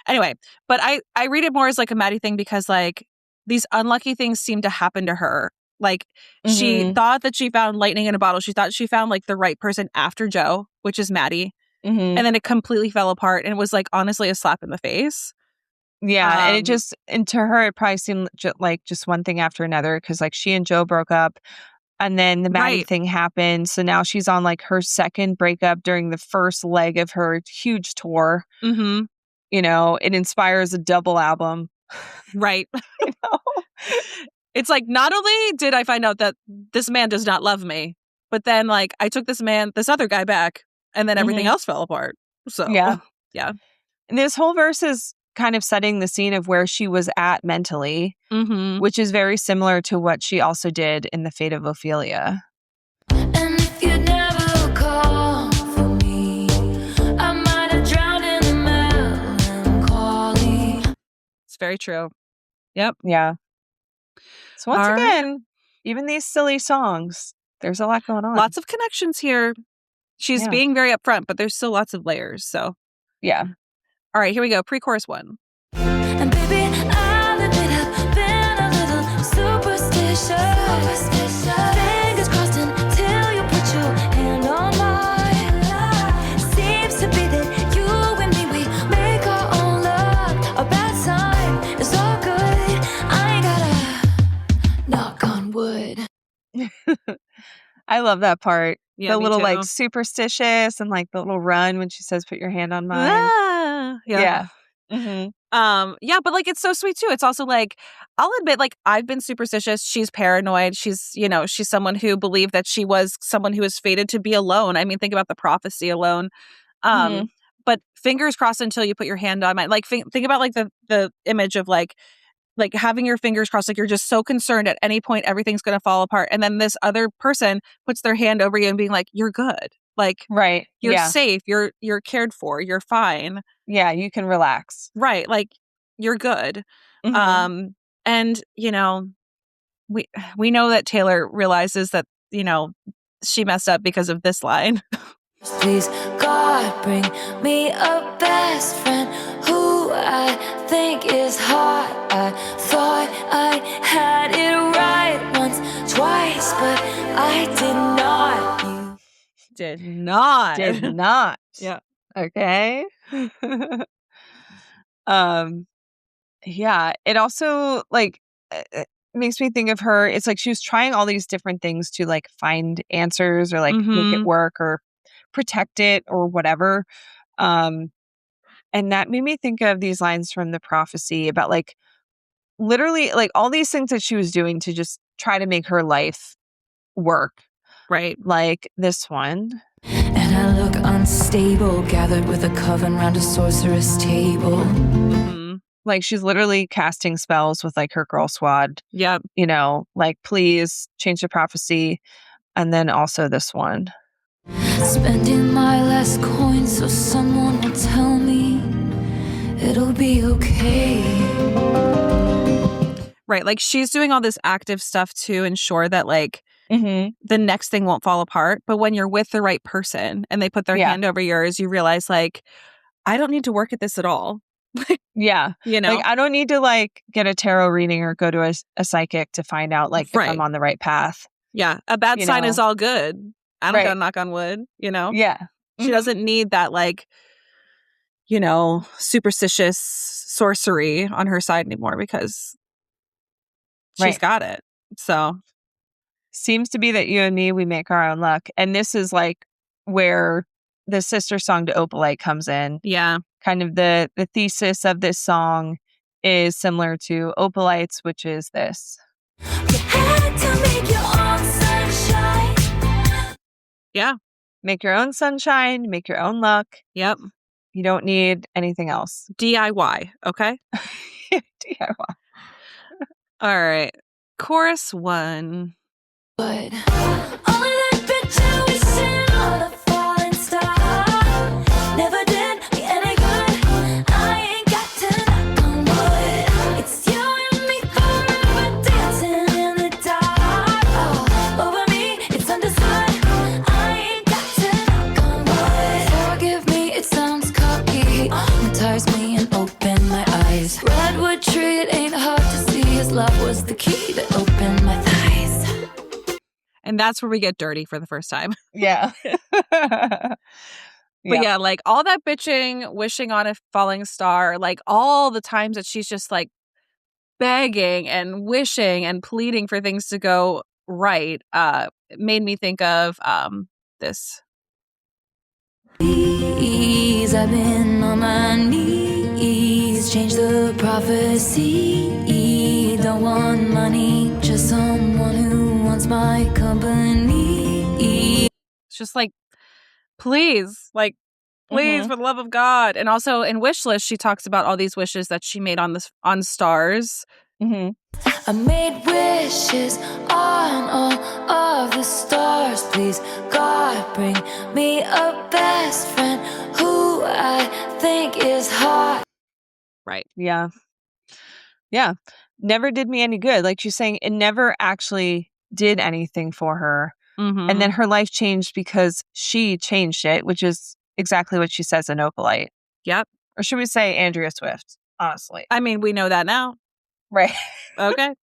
Anyway, but I read it more as like a Maddie thing because like these unlucky things seem to happen to her. Like, she thought that she found lightning in a bottle. She thought she found like the right person after Joe, which is Maddie. And then it completely fell apart and it was like honestly a slap in the face.
Yeah. And to her, it probably seemed like just one thing after another, because like she and Joe broke up. And then the Maddie thing happened. So now she's on like her second breakup during the first leg of her huge tour. You know, it inspires a double album.
Right.
You know?
It's like, not only did I find out that this man does not love me, but then like I took this other guy back, and then everything else fell apart. So
yeah.
And
this whole verse is kind of setting the scene of where she was at mentally, which is very similar to what she also did in The Fate of Ophelia.
And if you never call for me, I might have drowned in the melancholy.
It's very true. Yep.
Yeah. So once again, even these silly songs, there's a lot going on.
Lots of connections here. She's being very upfront, but there's still lots of layers. So
yeah.
All right, here we go. Pre-chorus 1.
And baby, I'll admit I've been a little superstitious. Fingers crossed until you put your hand on mine. Seems to be that you and me, we make our own luck. A bad sign is all good. I ain't gotta knock on wood.
I love that part.
Yeah,
the little
too.
like superstitious and like the little run when she says, "Put your hand on mine."
Yeah. Yeah, but like it's so sweet too. It's also like, I'll admit, like, I've been superstitious. She's paranoid. She's, you know, she's someone who believed that she was someone who was fated to be alone. I mean, think about the prophecy alone. But fingers crossed until you put your hand on mine. Like, think about like the image of like having your fingers crossed, like you're just so concerned at any point everything's going to fall apart, and then this other person puts their hand over you and being like, you're good, like,
right,
you're safe, you're cared for, you're fine,
you can relax,
right, like, you're good. And you know, we know that Taylor realizes that, you know, she messed up because of this line.
Please, God, bring me a best friend who I think is hot. I thought I had it right once, twice, but I did not. You
Did not.
Did not.
Yeah.
Okay. Yeah, it also like makes me think of her. It's like she was trying all these different things to like find answers or like make it work or protect it or whatever. And that made me think of these lines from the prophecy about like literally like all these things that she was doing to just try to make her life work.
Right.
Like this one.
And I look unstable, gathered with a coven round a sorceress table.
Like she's literally casting spells with like her girl squad.
Yep.
You know, like please change the prophecy. And then also this one.
Spending my last coin so someone will tell me it'll be okay.
Right. Like she's doing all this active stuff to ensure that like the next thing won't fall apart. But when you're with the right person and they put their hand over yours, you realize like, I don't need to work at this at all.
Yeah.
You know,
like I don't need to like get a tarot reading or go to a psychic to find out like if I'm on the right path.
Yeah. A bad sign is all good. I don't gotta knock on wood, you know?
Yeah.
She doesn't need that like, you know, superstitious sorcery on her side anymore because she's got it. So
seems to be that you and me, we make our own luck. And this is like where the sister song to Opalite comes in.
Yeah.
Kind of the thesis of this song is similar to Opalite's, which is this.
You had to make your own sunshine.
Yeah.
Make your own sunshine, make your own luck.
Yep.
You don't need anything else.
DIY, okay?
DIY.
All right. Chorus 1.
But only that bitch I was sitting on a falling star. Never did me any good. I ain't got to knock on wood. It's you and me forever dancing in the dark. Oh, over me, it's understood. I ain't got to knock on wood. Forgive me, it sounds cocky. Hypnotize me and open my eyes. Redwood tree, it ain't hard to see. His love was the key that opened my thighs.
And that's where we get dirty for the first time.
Yeah.
But yeah, like all that bitching, wishing on a falling star, like all the times that she's just like begging and wishing and pleading for things to go right, it made me think of this.
Please, I've been on my knees, change the prophecy. Don't want money, just someone who wants my company.
It's just like, please, for the love of God. And also in Wish List, she talks about all these wishes that she made on stars.
I made wishes on all of the stars. Please, God, bring me a best friend who I think is hot.
Right.
Yeah. Yeah. Never did me any good. Like she's saying, it never actually did anything for her. And then her life changed because she changed it, which is exactly what she says in Opalite.
Yep.
Or should we say Andrea Swift, honestly?
I mean, we know that now.
Right.
Okay.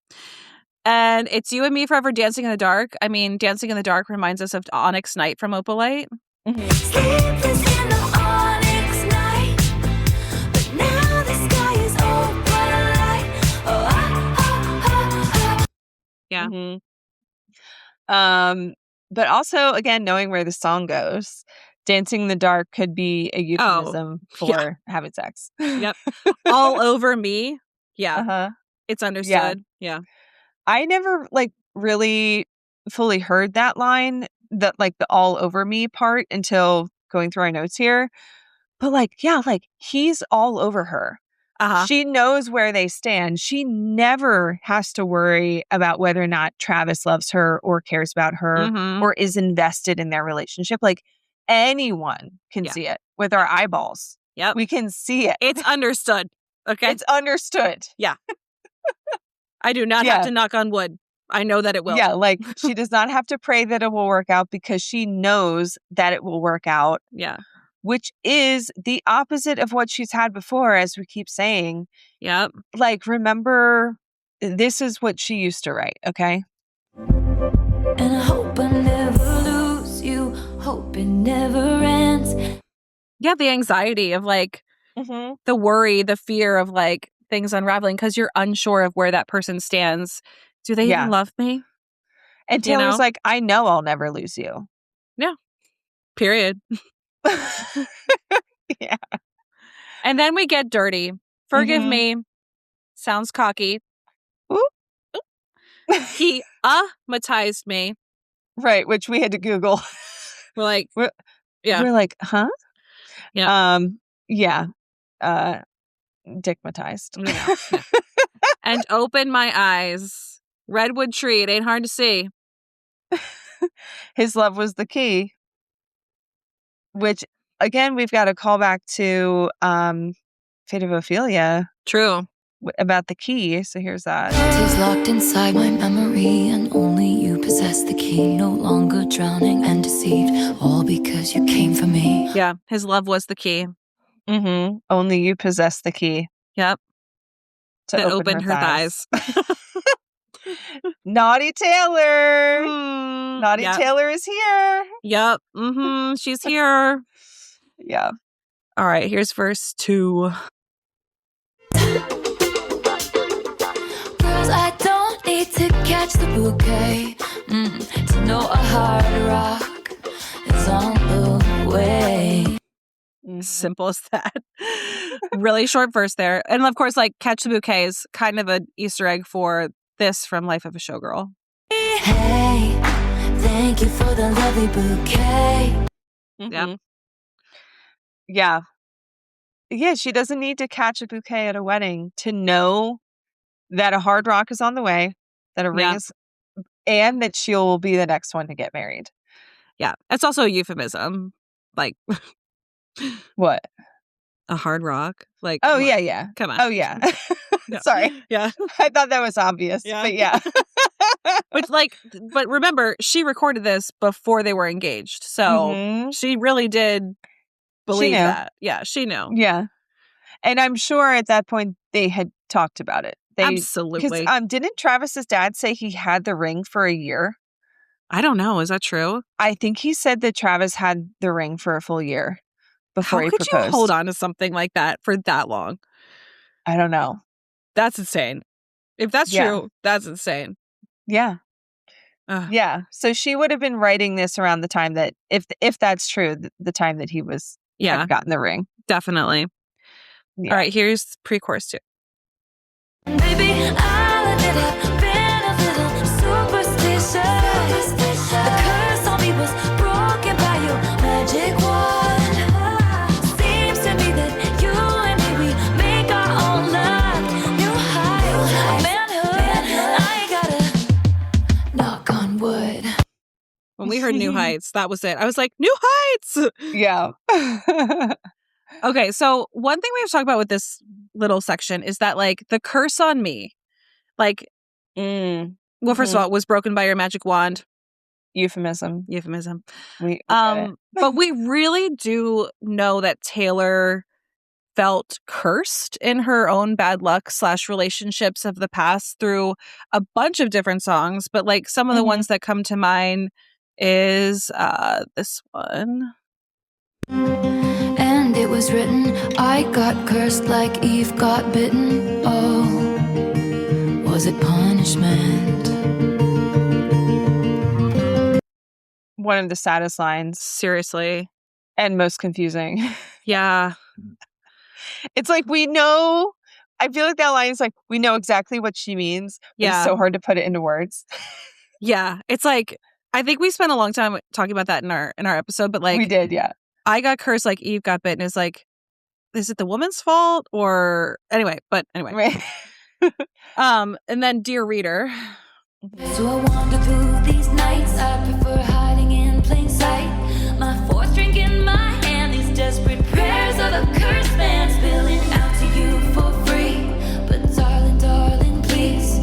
And it's you and me forever dancing in the dark. I mean, dancing in the dark reminds us of Onyx Night from Opalite.
Sleepless in the onyx night, but now the sky is opalite. Oh,
Yeah.
But also, again, knowing where the song goes, dancing in the dark could be a euphemism for having sex.
Yep. All over me. Yeah. It's understood. Yeah.
I never really fully heard that line, that like the all over me part, until going through our notes here. But he's all over her. She knows where they stand. She never has to worry about whether or not Travis loves her or cares about her or is invested in their relationship. Like anyone can see it with our eyeballs.
Yep.
We can see it.
It's understood. Okay.
It's understood.
Yeah. I do not have to knock on wood. I know that it will.
Yeah. Like she does not have to pray that it will work out because she knows that it will work out.
Yeah.
Which is the opposite of what she's had before, as we keep saying.
Yep.
Like, remember, this is what she used to write, okay?
and I hope I never lose you. Hope it never ends.
Yeah, the anxiety of like, the worry, the fear of like things unraveling because you're unsure of where that person stands. Do they even love me?
And
You
Taylor's
know?
like, I know I'll never lose you.
Yeah. Period.
Yeah.
And then we get dirty. Forgive me. Sounds cocky.
Oop.
He matized me.
Right, which we had to Google.
We're like,
We're
yeah.
like, huh?
Yeah.
Yeah. Dickmatized.
Yeah. And open my eyes. Redwood tree. It ain't hard to see.
His love was the key. Which, again, we've got a callback to Fate of Ophelia.
True.
About the key. So here's that.
Tis locked inside my memory, and only you possess the key. No longer drowning and deceived, all because you came for me.
Yeah. His love was the key.
Only you possess the key.
Yep.
To
that
open
opened her thighs.
Naughty Taylor. Naughty
Yep.
Taylor is here.
Yep. She's here.
Yeah.
All right. Here's verse 2.
Girls, I don't need to catch the bouquet to know a hard rock is on the way.
Simple as that. Really short verse there. And of course, like, catch the bouquet is kind of an Easter egg for this from Life of a Showgirl.
Hey, thank you for the lovely bouquet.
Yeah.
Yeah. Yeah, she doesn't need to catch a bouquet at a wedding to know that a hard rock is on the way, that a ring is, and that she'll be the next one to get married.
Yeah. It's also a euphemism. Like,
what?
A hard rock? Like,
oh, yeah.
Come on.
Oh, yeah.
Yeah.
Sorry.
Yeah.
I thought that was obvious, but yeah.
But remember, she recorded this before they were engaged. So she really did believe that. Yeah, she knew.
Yeah. And I'm sure at that point they had talked about it.
Absolutely.
Because didn't Travis's dad say he had the ring for a year?
I don't know. Is that true?
I think he said that Travis had the ring for a full year before he proposed.
How could you hold on to something like that for that long?
I don't know.
That's insane. If that's true, that's insane.
Yeah. Yeah. So she would have been writing this around the time that, if that's true, the time that he was had gotten the ring.
Definitely. Yeah. All right. Here's pre-chorus 2.
Baby, I'll admit I've been a little superstitious. The curse on me was broken by your magic wand. Seems to me that you and me, we make our own luck. New heights of manhood. I gotta knock on wood.
When we heard New Heights, that was it. I was like, New Heights!
Yeah.
Okay, so one thing we have to talk about with this little section is that, like, the curse on me, like, well, first of all, it was broken by your magic wand.
Euphemism.
But we really do know that Taylor felt cursed in her own bad luck / relationships of the past through a bunch of different songs. But, like, some of the ones that come to mind is this one.
And it was written, I got cursed like Eve got bitten. Oh, was it punishment?
One of the saddest lines.
Seriously.
And most confusing.
Yeah.
It's like, we know, I feel like that line is like, we know exactly what she means. But it's so hard to put it into words.
Yeah. It's like, I think we spent a long time talking about that in our episode, but like.
We did, yeah.
I got cursed like Eve got bitten is like, is it the woman's fault or anyway?
Right.
And then Dear Reader.
So I wander through these nights. I prefer hiding in plain sight. My fourth drink in my hand. These desperate prayers of a cursed man spilling out to you for free. But darling, please.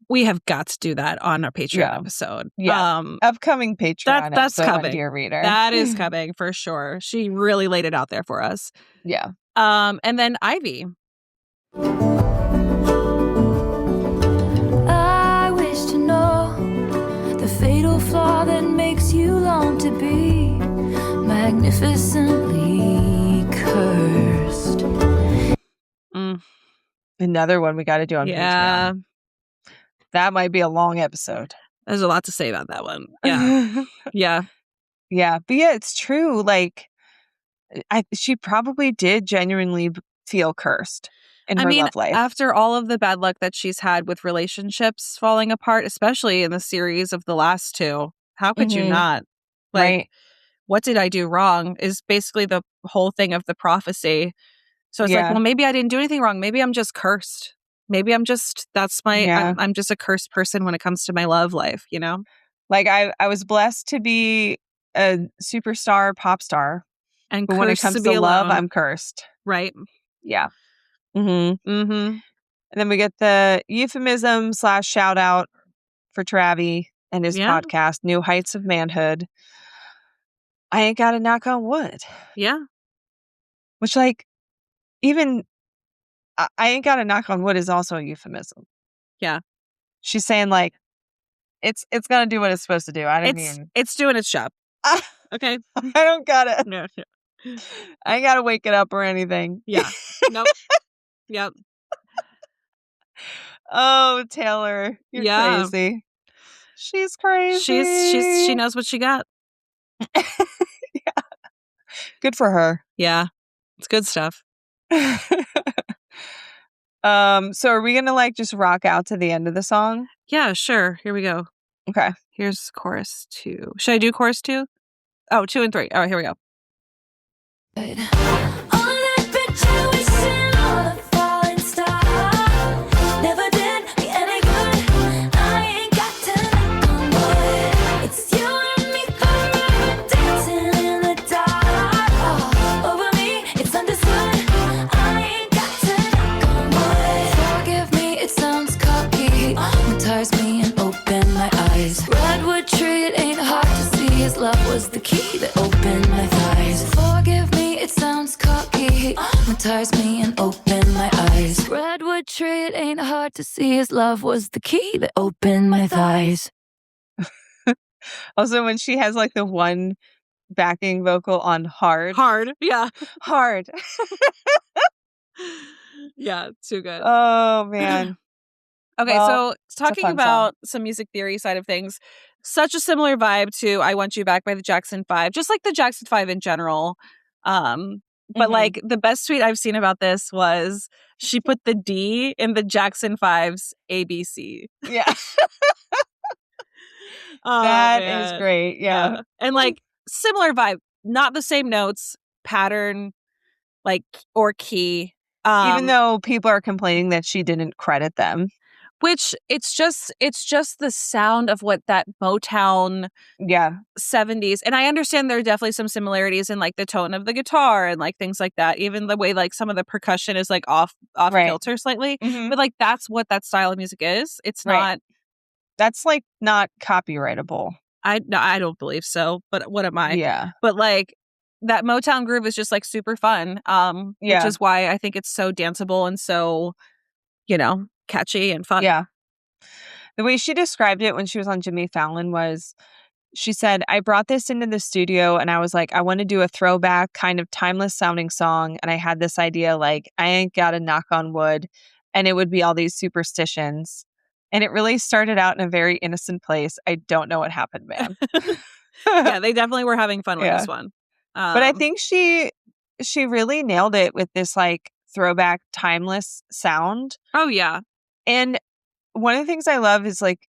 We have got to do that on our Patreon episode.
Yeah. Upcoming Patreon
that's
episode
coming.
On Dear Reader.
That is coming for sure. She really laid it out there for us.
Yeah.
And then Ivy.
I wish to know the fatal flaw that makes you long to be magnificently cursed.
another one we got to do on
Yeah.
Patreon. That might be a long episode.
There's a lot to say about that one. Yeah. Yeah.
Yeah. But yeah, it's true. Like, she probably did genuinely feel cursed in her love life.
After all of the bad luck that she's had with relationships falling apart, especially in the series of the last two, how could you not? Like,
Right.
what did I do wrong is basically the whole thing of the prophecy. So it's like,
Yeah.
well, maybe I didn't do anything wrong. Maybe I'm just cursed. Maybe I'm just,
Yeah.
I'm just a cursed person when it comes to my love life, you know?
Like, I was blessed to be a superstar pop star.
And
But when it
cursed
comes
to
to
be
love,
alone.
I'm cursed.
Right.
Yeah. Mm-hmm.
Mm-hmm.
And then we get the euphemism / shout out for Travi and his
Yeah.
podcast, New Heights of Manhood. I ain't got to knock on wood.
Yeah.
Which, like, even I ain't got to knock on wood is also a euphemism.
Yeah.
She's saying, like, it's gonna do what it's supposed to do.
It's doing its job. Okay.
I don't gotta.
No.
I ain't gotta wake it up or anything.
Yeah. Nope. Yep.
Oh, Taylor, you're crazy. She's crazy.
She knows what she got.
Yeah. Good for her.
Yeah. It's good stuff.
So are we gonna like just rock out to the end of the song?
Yeah, sure. Here we go.
Okay.
Here's chorus 2. Should I do chorus 2? Oh, 2 and 3. All right, here we go.
All that picture we seen on a falling star never did me any good. I ain't got to knock on wood. It's you and me forever dancing in the dark. Over me, it's understood. I ain't got to knock on wood. Forgive me, it sounds cocky. Hypnotize me and open my eyes. Redwood tree, it ain't hard to see. His love was the key that opened my thighs. Forgive me, it sounds cocky. Hypnotize me and open my eyes. Redwood tree, it ain't hard to see. His love was the key that opened my thighs.
Also, when she has like the one backing vocal on hard.
Hard. Yeah.
Hard.
Yeah, too good.
Oh, man.
Okay,
Well,
so talking about some music theory side of things, such a similar vibe to I Want You Back by the Jackson 5, just like the Jackson 5 in general. But like the best tweet I've seen about this was she put the D in the Jackson 5's ABC.
Yeah.
Oh,
that
man.
is great. Yeah.
And like similar vibe, not the same notes, pattern, like, or key.
Even though people are complaining that she didn't credit them.
Which it's just the sound of what that Motown 70s. And I understand there are definitely some similarities in like the tone of the guitar and like things like that. Even the way like some of the percussion is like off kilter slightly. But like that's what that style of music is. It's not.
That's like not copyrightable.
I don't believe so. But what am I?
Yeah.
But like that Motown groove is just like super fun. Which is why I think it's so danceable and so, you know, catchy and fun.
Yeah. The way she described it when she was on Jimmy Fallon was, she said, I brought this into the studio and I was like, I want to do a throwback kind of timeless sounding song. And I had this idea, like, I ain't got to knock on wood. And it would be all these superstitions. And it really started out in a very innocent place. I don't know what happened, man.
Yeah, they definitely were having fun with this one.
But I think she really nailed it with this like throwback timeless sound.
Oh, yeah.
And one of the things I love is like,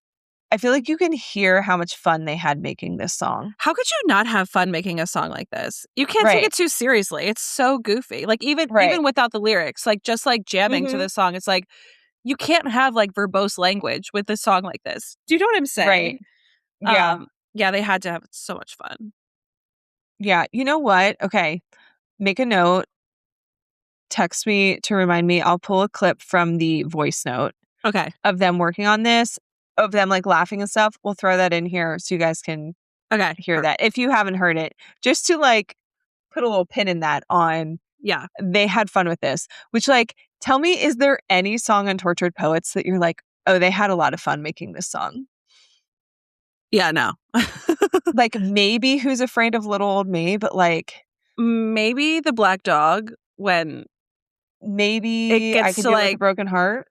I feel like you can hear how much fun they had making this song.
How could you not have fun making a song like this? You can't take it too seriously. It's so goofy. Like even without the lyrics, like just like jamming to this song, it's like you can't have like verbose language with a song like this. Do you know what I'm saying?
Right. Yeah.
Yeah, they had to have so much fun.
Yeah. You know what? Okay. Make a note. Text me to remind me. I'll pull a clip from the voice note.
Okay.
Of them working on this, of them like laughing and stuff. We'll throw that in here so you guys can hear that. If you haven't heard it, just to like put a little pin in that on.
Yeah.
They had fun with this, which like, tell me, is there any song on Tortured Poets that you're like, oh, they had a lot of fun making this song?
Yeah, no.
Like maybe Who's Afraid of Little Old Me, but like.
Maybe The Black Dog when
maybe
It
I
gets
could
to,
do it with a
like-
broken heart.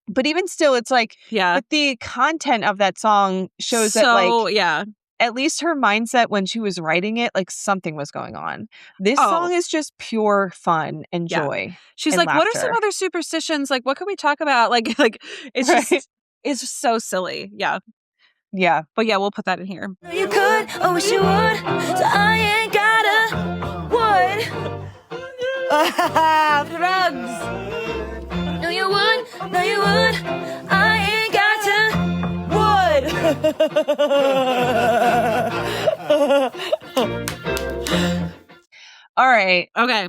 But even still, it's like,
Yeah.
but the content of that song shows that, like,
yeah.
at least her mindset when she was writing it, like, something was going on. This
Oh.
song is just pure fun and
Yeah.
joy.
She's
and
like, what are some
laughter.
other superstitions? Like, what can we talk about? Like it's
Right.
it's just so silly. Yeah.
Yeah.
But yeah, we'll put that in here.
You could, I wish you would. So I ain't gotta, would. Drugs. No, you would. No, you would. I ain't would.
All right.
Okay.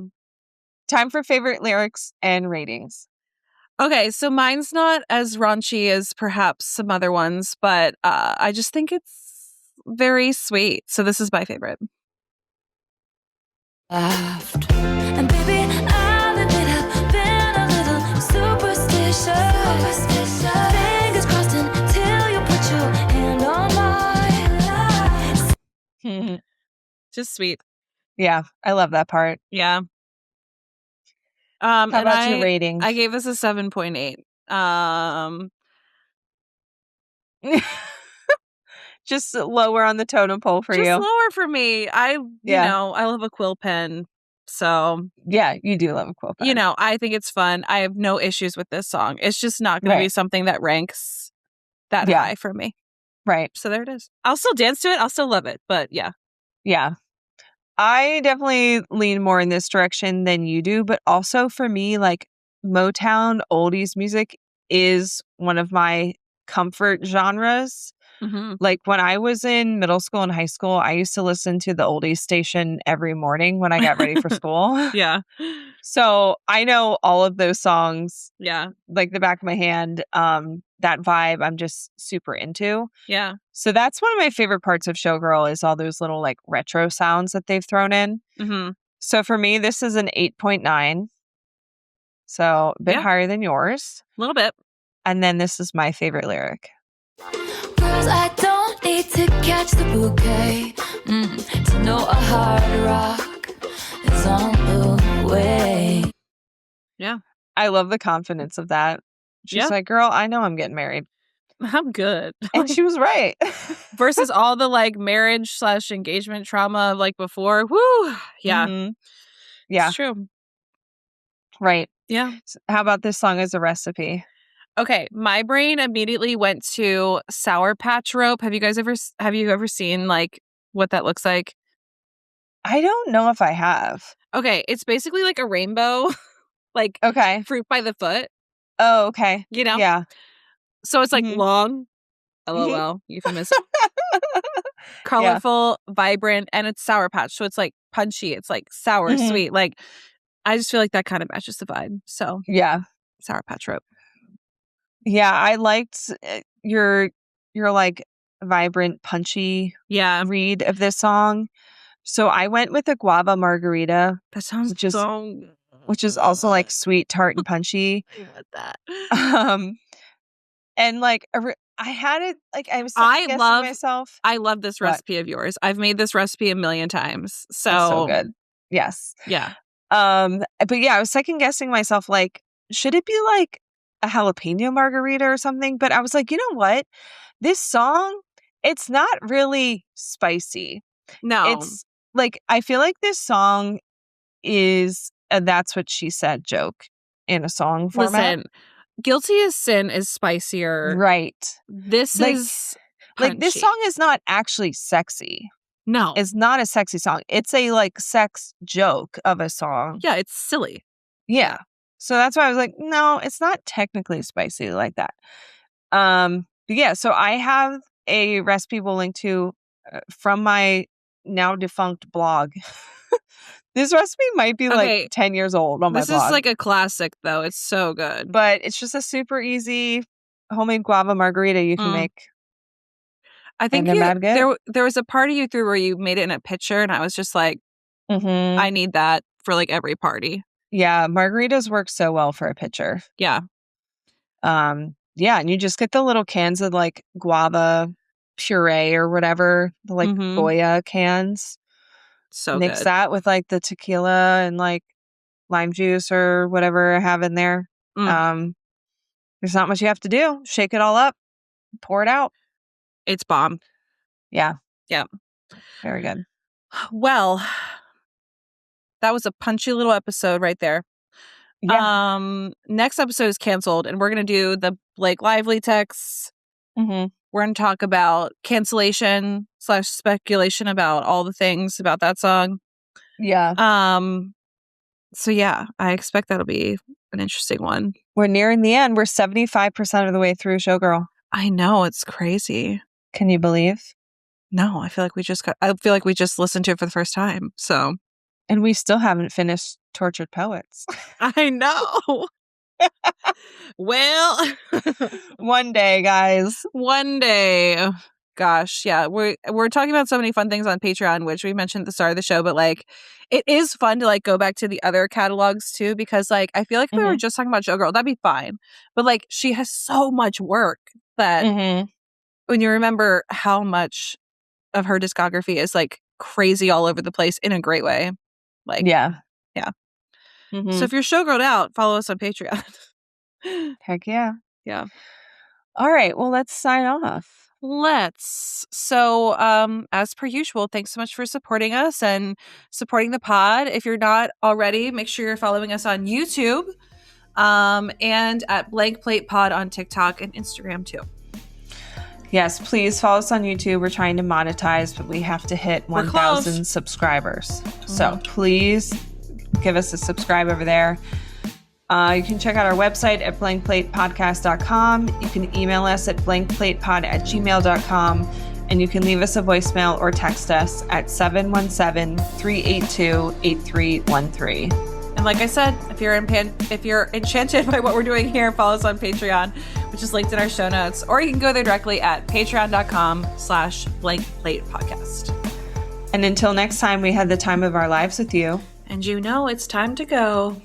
Time for favorite lyrics and ratings.
Okay, so mine's not as raunchy as perhaps some other ones, but I just think it's very sweet. So this is my favorite.
Laughed. And baby, I'll admit I've been a little superstitious. Fingers crossed until you put your hand on mine.
Just sweet.
Yeah, I love that part.
Yeah.
How about your ratings?
I gave this a 7.8.
Just lower on the totem pole for
Just
you.
lower for me. You know, I love a quill pen. So,
Yeah, you do love a quill pen.
you know, I think it's fun. I have no issues with this song. It's just not going to be
Right.
something that ranks that
Yeah.
high for me.
Right.
So there it is. I'll still dance to it. I'll still love it. But yeah.
Yeah. I definitely lean more in this direction than you do, but also for me, like, Motown oldies music is one of my comfort genres.
Mm-hmm.
Like, when I was in middle school and high school, I used to listen to the oldies station every morning when I got ready for school.
Yeah.
So I know all of those songs
Yeah.
like the back of my hand. That vibe I'm just super into.
Yeah.
So that's one of my favorite parts of Showgirl is all those little like retro sounds that they've thrown in.
Mm-hmm.
So for me, this is an 8.9. So a bit
Yeah.
higher than yours.
A little bit.
And then this is my favorite lyric.
Girls, I don't need to catch the bouquet to know a hard rock is on the way.
Yeah.
I love the confidence of that. She's
Yeah.
like, girl, I know I'm getting married.
I'm good.
And she was right.
Versus all the like marriage / engagement trauma of like before. Woo. Yeah.
Mhm. Yeah.
It's true.
Right.
Yeah.
So how about this song as a recipe?
Okay. My brain immediately went to Sour Patch Rope. Have you ever seen like what that looks like?
I don't know if I have.
Okay. It's basically like a rainbow, like
Okay.
fruit by the foot,
Oh, okay.
you know?
Yeah.
So it's like
Mhm.
long,
Mhm.
LOL, euphemism, colorful, vibrant, and it's Sour Patch. So it's like punchy. It's like sour,
Mhm.
sweet. Like, I just feel like that kind of matches the vibe. So
Yeah.
Sour Patch Rope.
Yeah. I liked your like vibrant, punchy
Yeah.
read of this song. So I went with a guava margarita,
That sounds
Which is-
so good.
which is also like sweet, tart, and punchy.
I want that.
And like I had it like I was
I
guessing
love-
myself.
I love this
What?
recipe of yours. I've made this recipe a million times. So,
It's so good. Yes.
Yeah.
But yeah, I was second guessing myself, like, should it be like a jalapeno margarita or something? But I was like, you know what? This song, it's not really spicy.
No.
It's like, I feel like this song is a That's What She Said joke in a song format.
Listen, Guilty as Sin is spicier.
Right.
This
Like-
is
Like, this
punchy.
song is not actually sexy.
No.
It's not a sexy song. It's a like sex joke of a song.
Yeah, it's silly.
Yeah. So that's why I was like, no, it's not technically spicy like that. But yeah, so I have a recipe we'll link to from my now defunct blog. This recipe might be
Okay.
like 10 years old on my
This
blog.
is like a classic, though. It's so good.
But it's just a super easy homemade guava margarita you can
Mm.
make.
I think
they're mad good.
there was a party you threw where you made it in a pitcher, and I was just like,
Mm-hmm.
I need that for like every party.
Yeah, margaritas work so well for a pitcher.
Yeah.
Yeah, and you just get the little cans of like guava puree or whatever, the like
Mhm.
Goya cans.
So
Mix
good.
that with like the tequila and like lime juice or whatever I have in there.
Mm.
There's not much you have to do. Shake it all up, pour it out.
It's bomb.
Yeah.
Yeah.
Very good.
Well, that was a punchy little episode right there.
Yeah.
Next episode is canceled, and we're going to do the Blake Lively texts.
Mm-hmm.
We're going to talk about cancellation / speculation about all the things about that song.
Yeah.
So yeah, I expect that'll be an interesting one.
We're nearing the end. We're 75% of the way through Showgirl.
I know, it's crazy.
Can you believe?
No, I feel like we just listened to it for the first time. So,
and we still haven't finished Tortured Poets.
I know. Well,
one day, guys.
One day. Gosh, yeah. We're talking about so many fun things on Patreon, which we mentioned at the start of the show, but like it is fun to like go back to the other catalogs too, because like I feel like if we were just talking about Showgirl, that'd be fine. But like she has so much work that when you remember how much of her discography is like crazy all over the place in a great way. Like yeah. So if you're Showgirled out, follow us on Patreon.
Heck yeah.
Yeah.
All right. Well, let's sign off.
Let's. So, as per usual, thanks so much for supporting us and supporting the pod. If you're not already, make sure you're following us on YouTube, and at Blank Plate Pod on TikTok and Instagram too.
Yes, please follow us on YouTube. We're trying to monetize, but we have to hit 1,000 subscribers. So please give us a subscribe over there. You can check out our website at blankplatepodcast.com. You can email us at blankplatepod@gmail.com. And you can leave us a voicemail or text us at 717-382-8313.
And like I said, if you're enchanted by what we're doing here, follow us on Patreon, which is linked in our show notes. Or you can go there directly at patreon.com/blankplatepodcast.
And until next time, we had the time of our lives with you.
And you know it's time to go.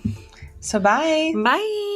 So bye.
Bye.